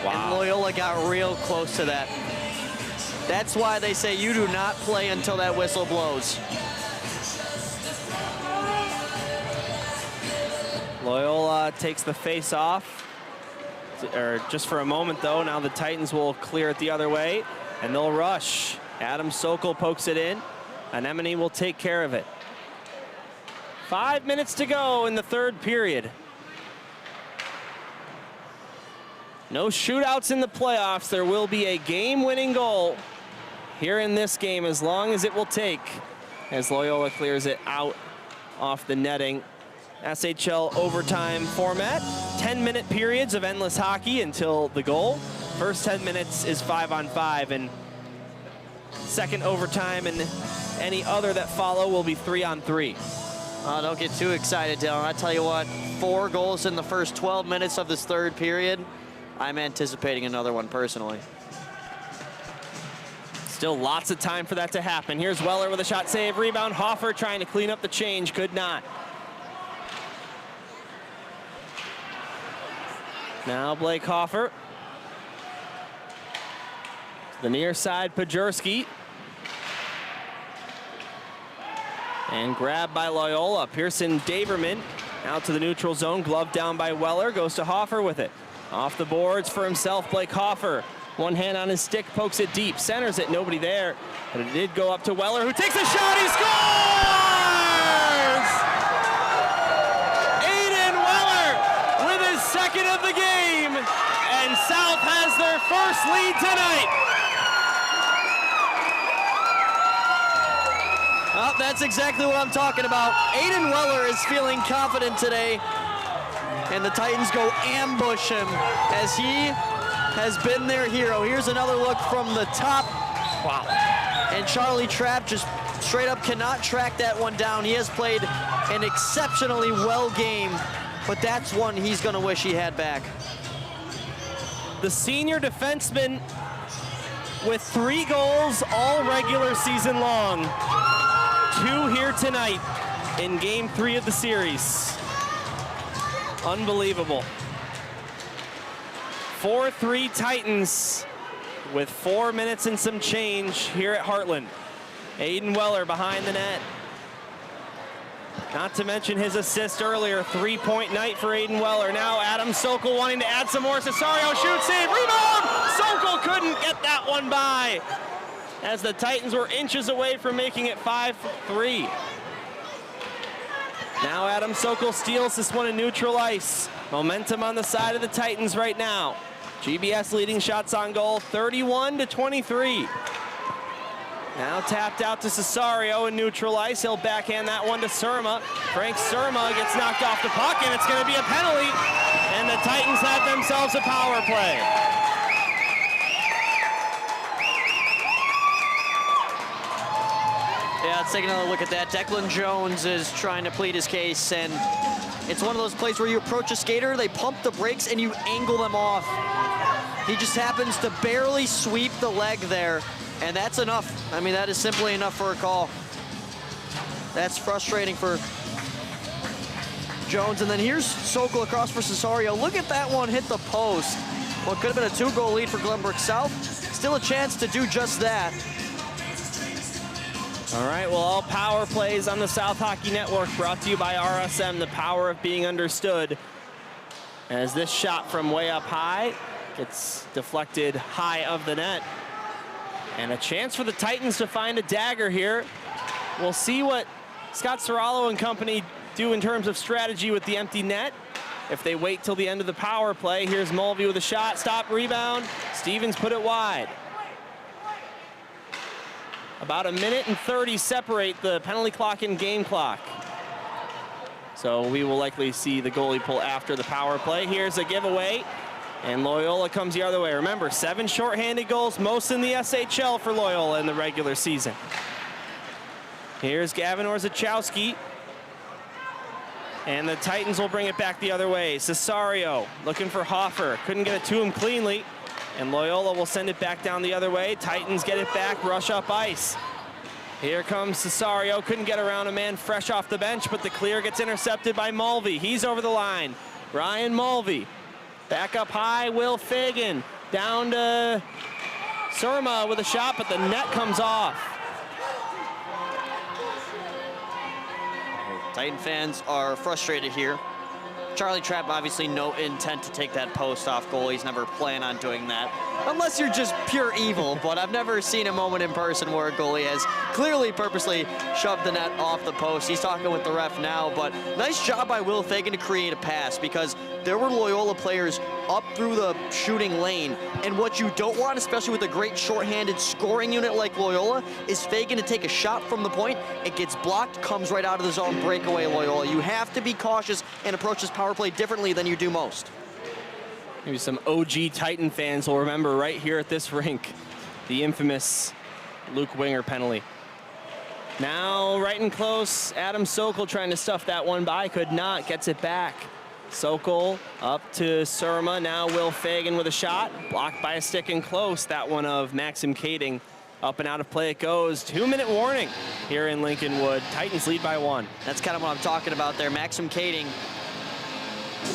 Wow. And Loyola got real close to that. That's why they say you do not play until that whistle blows. Loyola takes the face off, or just for a moment though. Now the Titans will clear it the other way, and they'll rush. Adam Sokol pokes it in. Anemone will take care of it. 5 minutes to go in the third period. No shootouts in the playoffs. There will be a game-winning goal here in this game, as long as it will take, as Loyola clears it out off the netting. SHL overtime format, 10-minute periods of endless hockey until the goal. First 10 minutes is 5-on-5, and second overtime and any other that follow will be 3-on-3. Don't get too excited, Dylan. I tell you what, 4 goals in the first 12 minutes of this third period. I'm anticipating another one personally. Still lots of time for that to happen. Here's Weller with a shot save, rebound. Hoffer trying to clean up the change, could not. Now Blake Hoffer. The near side, Pajurski. And grabbed by Loyola. Pearson Daverman out to the neutral zone. Glove down by Weller. Goes to Hoffer with it. Off the boards for himself, Blake Hoffer. One hand on his stick, pokes it deep. Centers it, nobody there. But it did go up to Weller, who takes a shot. He scores! Aiden Weller with his second of the game. And South has their first lead tonight. Well, that's exactly what I'm talking about. Aiden Weller is feeling confident today, and the Titans go ambush him as he has been their hero. Here's another look from the top. Wow. And Charlie Trapp just straight up cannot track that one down. He has played an exceptionally well game, but that's one he's gonna wish he had back. The senior defenseman with 3 goals all regular season long. 2 here tonight in game 3 of the series. Unbelievable. 4-3 Titans with 4 minutes and some change here at Heartland. Aiden Weller behind the net. Not to mention his assist earlier, 3-point night for Aiden Weller. Now Adam Sokol wanting to add some more. Cesario shoots, save, rebound! Sokol couldn't get that one by, as the Titans were inches away from making it 5-3. Now Adam Sokol steals this one in neutral ice. Momentum on the side of the Titans right now. GBS leading shots on goal, 31-23. Now tapped out to Cesario in neutral ice. He'll backhand that one to Surma. Frank Surma gets knocked off the puck, and it's going to be a penalty. And the Titans have themselves a power play. Yeah, let's take another look at that. Declan Jones is trying to plead his case, and it's one of those plays where you approach a skater, they pump the brakes, and you angle them off. He just happens to barely sweep the leg there, and that's enough. I mean, that is simply enough for a call. That's frustrating for Jones. And then here's Sokol across for Cesario. Look at that one hit the post. What could have been a 2-goal lead for Glenbrook South. Still a chance to do just that. All right, well, all power plays on the South Hockey Network, brought to you by RSM, the power of being understood. As this shot from way up high gets deflected high of the net. And a chance for the Titans to find a dagger here. We'll see what Scott Serralo and company do in terms of strategy with the empty net. If they wait till the end of the power play, here's Mulvey with a shot, stop, rebound. Stevens put it wide. About 1 minute and 30 separate the penalty clock and game clock. So we will likely see the goalie pull after the power play. Here's a giveaway, and Loyola comes the other way. Remember, 7 shorthanded goals, most in the SHL for Loyola in the regular season. Here's Gavin Orzechowski. And the Titans will bring it back the other way. Cesario looking for Hoffer. Couldn't get it to him cleanly. And Loyola will send it back down the other way. Titans get it back, rush up ice. Here comes Cesario. Couldn't get around a man fresh off the bench, but the clear gets intercepted by Mulvey. He's over the line. Ryan Mulvey. Back up high, Will Fagan. Down to Surma with a shot, but the net comes off. Titan fans are frustrated here. Charlie Trapp, obviously no intent to take that post off goal. He's never planned on doing that, unless you're just pure evil. But I've never seen a moment in person where a goalie has clearly purposely shoved the net off the post. He's talking with the ref now, but nice job by Will Fagan to create a pass, because there were Loyola players up through the shooting lane. And what you don't want, especially with a great shorthanded scoring unit like Loyola, is Fagan to take a shot from the point. It gets blocked, comes right out of the zone, breakaway Loyola. You have to be cautious and approach this power play differently than you do most. Maybe some OG Titan fans will remember right here at this rink the infamous Luke Winger penalty. Now right and close, Adam Sokol trying to stuff that one by, could not, gets it back. Sokol up to Surma, now Will Fagan with a shot, blocked by a stick and close. That one of Maxim Kading, up and out of play it goes. 2-minute warning here in Lincolnwood. Titans lead by 1. That's kind of what I'm talking about there. Maxim Kading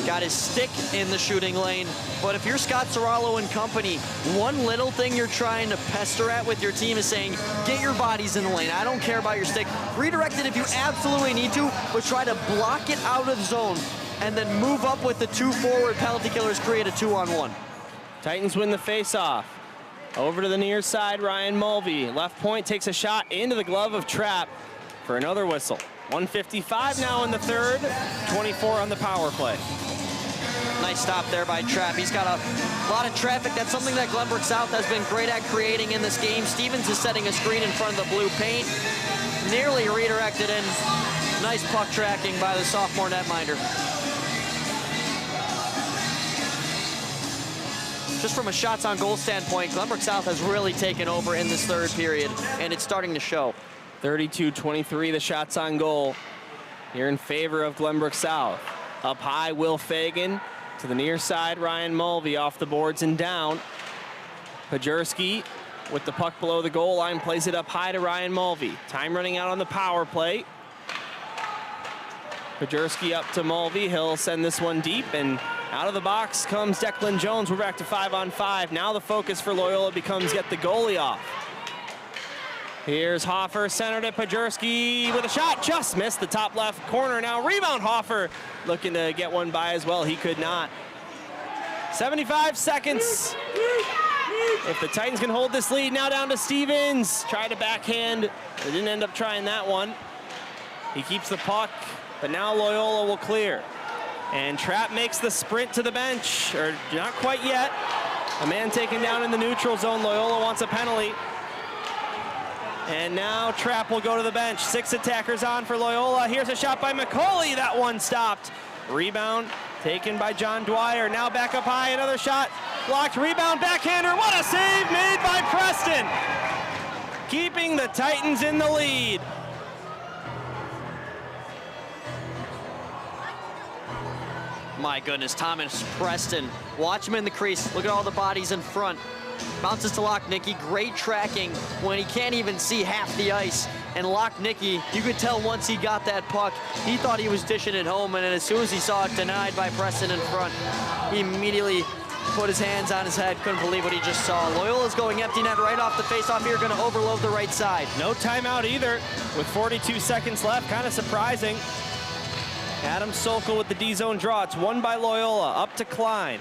got his stick in the shooting lane, but if you're Scott Serralo and company, one little thing you're trying to pester at with your team is saying, get your bodies in the lane. I don't care about your stick. Redirect it if you absolutely need to, but try to block it out of the zone and then move up with the 2 forward penalty killers, create a 2-on-1. Titans win the face-off. Over to the near side, Ryan Mulvey. Left point takes a shot into the glove of Trapp for another whistle. 1:55 now in the third, 24 on the power play. Nice stop there by Trapp. He's got a lot of traffic. That's something that Glenbrook South has been great at creating in this game. Stevens is setting a screen in front of the blue paint. Nearly redirected in. Nice puck tracking by the sophomore netminder. Just from a shots on goal standpoint, Glenbrook South has really taken over in this third period, and it's starting to show. 32-23, the shots on goal here in favor of Glenbrook South. Up high, Will Fagan. To the near side, Ryan Mulvey off the boards and down. Pajerski with the puck below the goal line, plays it up high to Ryan Mulvey. Time running out on the power play. Pajerski up to Mulvey. He'll send this one deep, and out of the box comes Declan Jones. We're back to 5-on-5. Now the focus for Loyola becomes get the goalie off. Here's Hoffer, centered at Pajerski with a shot, just missed the top left corner. Now rebound, Hoffer looking to get one by as well. He could not. 75 seconds. If the Titans can hold this lead, now down to Stevens. Tried to backhand, they didn't end up trying that one. He keeps the puck, but now Loyola will clear. And Trapp makes the sprint to the bench, or not quite yet. A man taken down in the neutral zone. Loyola wants a penalty. And now Trapp will go to the bench. 6 attackers on for Loyola. Here's a shot by McCauley. That one stopped. Rebound taken by John Dwyer. Now back up high, another shot. Blocked, rebound, backhander. What a save made by Preston. Keeping the Titans in the lead. My goodness, Thomas Preston. Watch him in the crease. Look at all the bodies in front. Bounces to Lochnicki. Great tracking when he can't even see half the ice. And Lochnicki, you could tell once he got that puck, he thought he was dishing it home, and then as soon as he saw it denied by Preston in front, he immediately put his hands on his head. Couldn't believe what he just saw. Loyola's going empty net right off the faceoff here, going to overload the right side. No timeout either with 42 seconds left. Kind of surprising. Adam Sokol with the D-zone draw. It's won by Loyola. Up to Klein.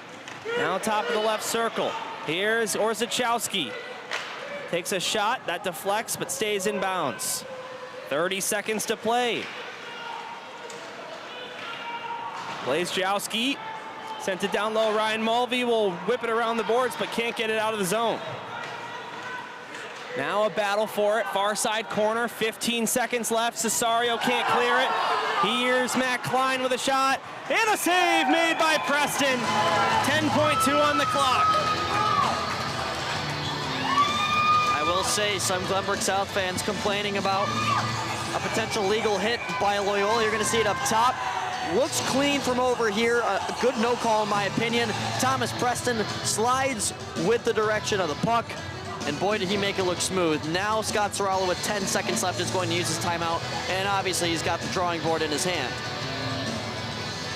Now top of the left circle. Here's Orzechowski. Takes a shot. That deflects but stays in bounds. 30 seconds to play. Blazejowski sent it down low. Ryan Mulvey will whip it around the boards but can't get it out of the zone. Now a battle for it. Far side corner. 15 seconds left. Cesario can't clear it. Here's Matt Klein with a shot. And a save made by Preston. 10.2 on the clock. I will say some Glenbrook South fans complaining about a potential legal hit by Loyola. You're going to see it up top. Looks clean from over here. A good no call in my opinion. Thomas Preston slides with the direction of the puck. And boy, did he make it look smooth. Now Scott Sorrella with 10 seconds left is going to use his timeout. And obviously he's got the drawing board in his hand.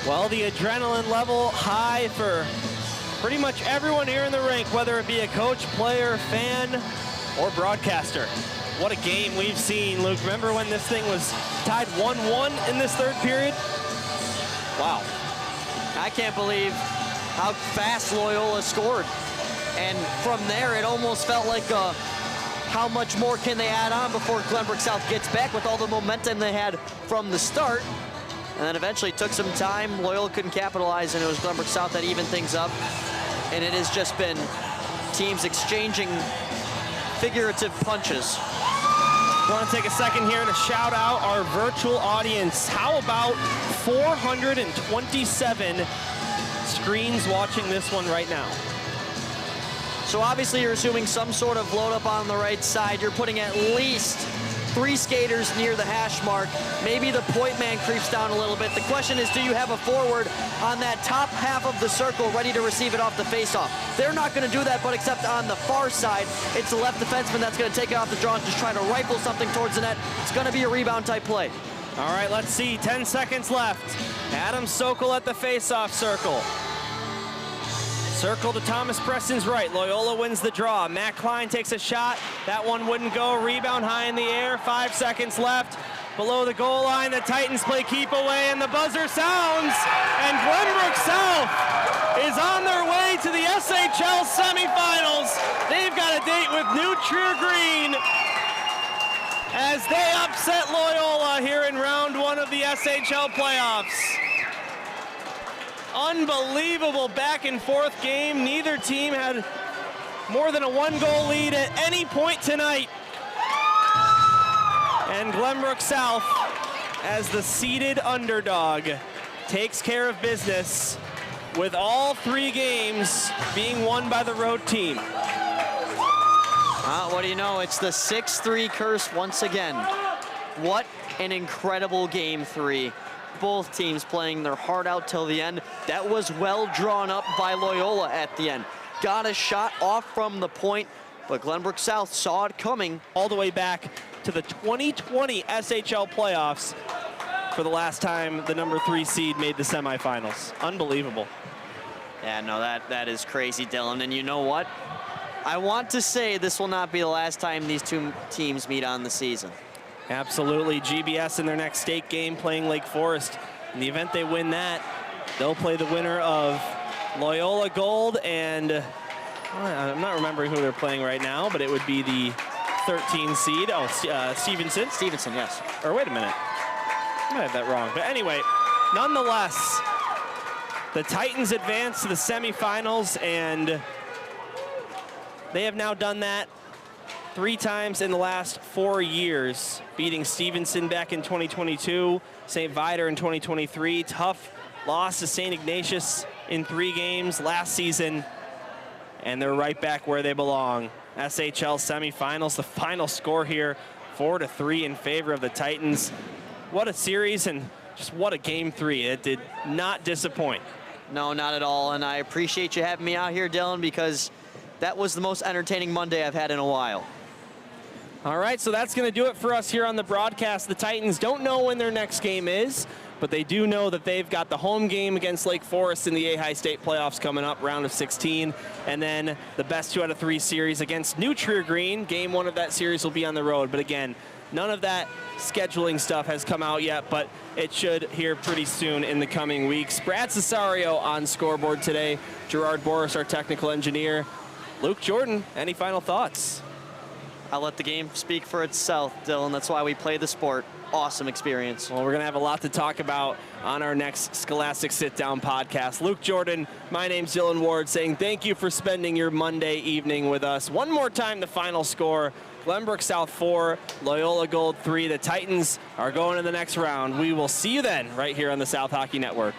Well, the adrenaline level high for pretty much everyone here in the rink, whether it be a coach, player, fan, or broadcaster. What a game we've seen, Luke. Remember when this thing was tied 1-1 in this third period? Wow. I can't believe how fast Loyola scored. And from there, it almost felt like how much more can they add on before Glenbrook South gets back with all the momentum they had from the start. And then eventually it took some time. Loyola couldn't capitalize, and it was Glenbrook South that evened things up. And it has just been teams exchanging figurative punches. I want to take a second here to shout out our virtual audience. How about 427 screens watching this one right now? So obviously you're assuming some sort of load up on the right side. You're putting at least 3 skaters near the hash mark. Maybe the point man creeps down a little bit. The question is, do you have a forward on that top half of the circle ready to receive it off the faceoff? They're not going to do that, but except on the far side, it's the left defenseman that's going to take it off the draw and just try to rifle something towards the net. It's going to be a rebound type play. All right, let's see. 10 seconds left. Adam Sokol at the faceoff circle. Circle to Thomas Preston's right. Loyola wins the draw. Matt Klein takes a shot. That one wouldn't go. Rebound high in the air. 5 seconds left. Below the goal line, the Titans play keep away, and the buzzer sounds. And Glenbrook South is on their way to the SHL semifinals. They've got a date with New Trier Green as they upset Loyola here in round 1 of the SHL playoffs. Unbelievable back and forth game. Neither team had more than a 1-goal lead at any point tonight. And Glenbrook South, as the seeded underdog, takes care of business with all 3 games being won by the road team. What do you know? It's the 6-3 curse once again. What an incredible game 3. Both teams playing their heart out till the end. That was well drawn up by Loyola at the end. Got a shot off from the point, but Glenbrook South saw it coming. All the way back to the 2020 SHL playoffs for the last time the number 3 seed made the semifinals. Unbelievable. Yeah, no, that is crazy, Dylan. And you know what? I want to say this will not be the last time these 2 teams meet on the season. Absolutely. GBS in their next state game playing Lake Forest. In the event they win that, they'll play the winner of Loyola Gold and I'm not remembering who they're playing right now, but it would be the 13 seed. Oh, Stevenson. Stevenson, yes. Or wait a minute. I might have that wrong. But anyway, nonetheless, the Titans advance to the semifinals, and they have now done that 3 times in the last 4 years, beating Stevenson back in 2022, St. Viator in 2023. Tough loss to St. Ignatius in 3 games last season, and they're right back where they belong. SHL semifinals, the final score here, 4-3 in favor of the Titans. What a series, and just what a game 3. It did not disappoint. No, not at all, and I appreciate you having me out here, Dylan, because that was the most entertaining Monday I've had in a while. All right, so that's going to do it for us here on the broadcast. The Titans don't know when their next game is, but they do know that they've got the home game against Lake Forest in the A-High State playoffs coming up, round of 16, and then the best 2 out of 3 series against New Trier Green. Game 1 of that series will be on the road, but again, none of that scheduling stuff has come out yet, but it should here pretty soon in the coming weeks. Brad Cesario on scoreboard today, Gerard Boris, our technical engineer. Luke Jordan, any final thoughts? I'll let the game speak for itself, Dylan. That's why we play the sport. Awesome experience. Well, we're going to have a lot to talk about on our next Scholastic Sit Down podcast. Luke Jordan, my name's Dylan Ward, saying thank you for spending your Monday evening with us. One more time, the final score, Glenbrook South 4, Loyola Gold 3. The Titans are going to the next round. We will see you then right here on the South Hockey Network.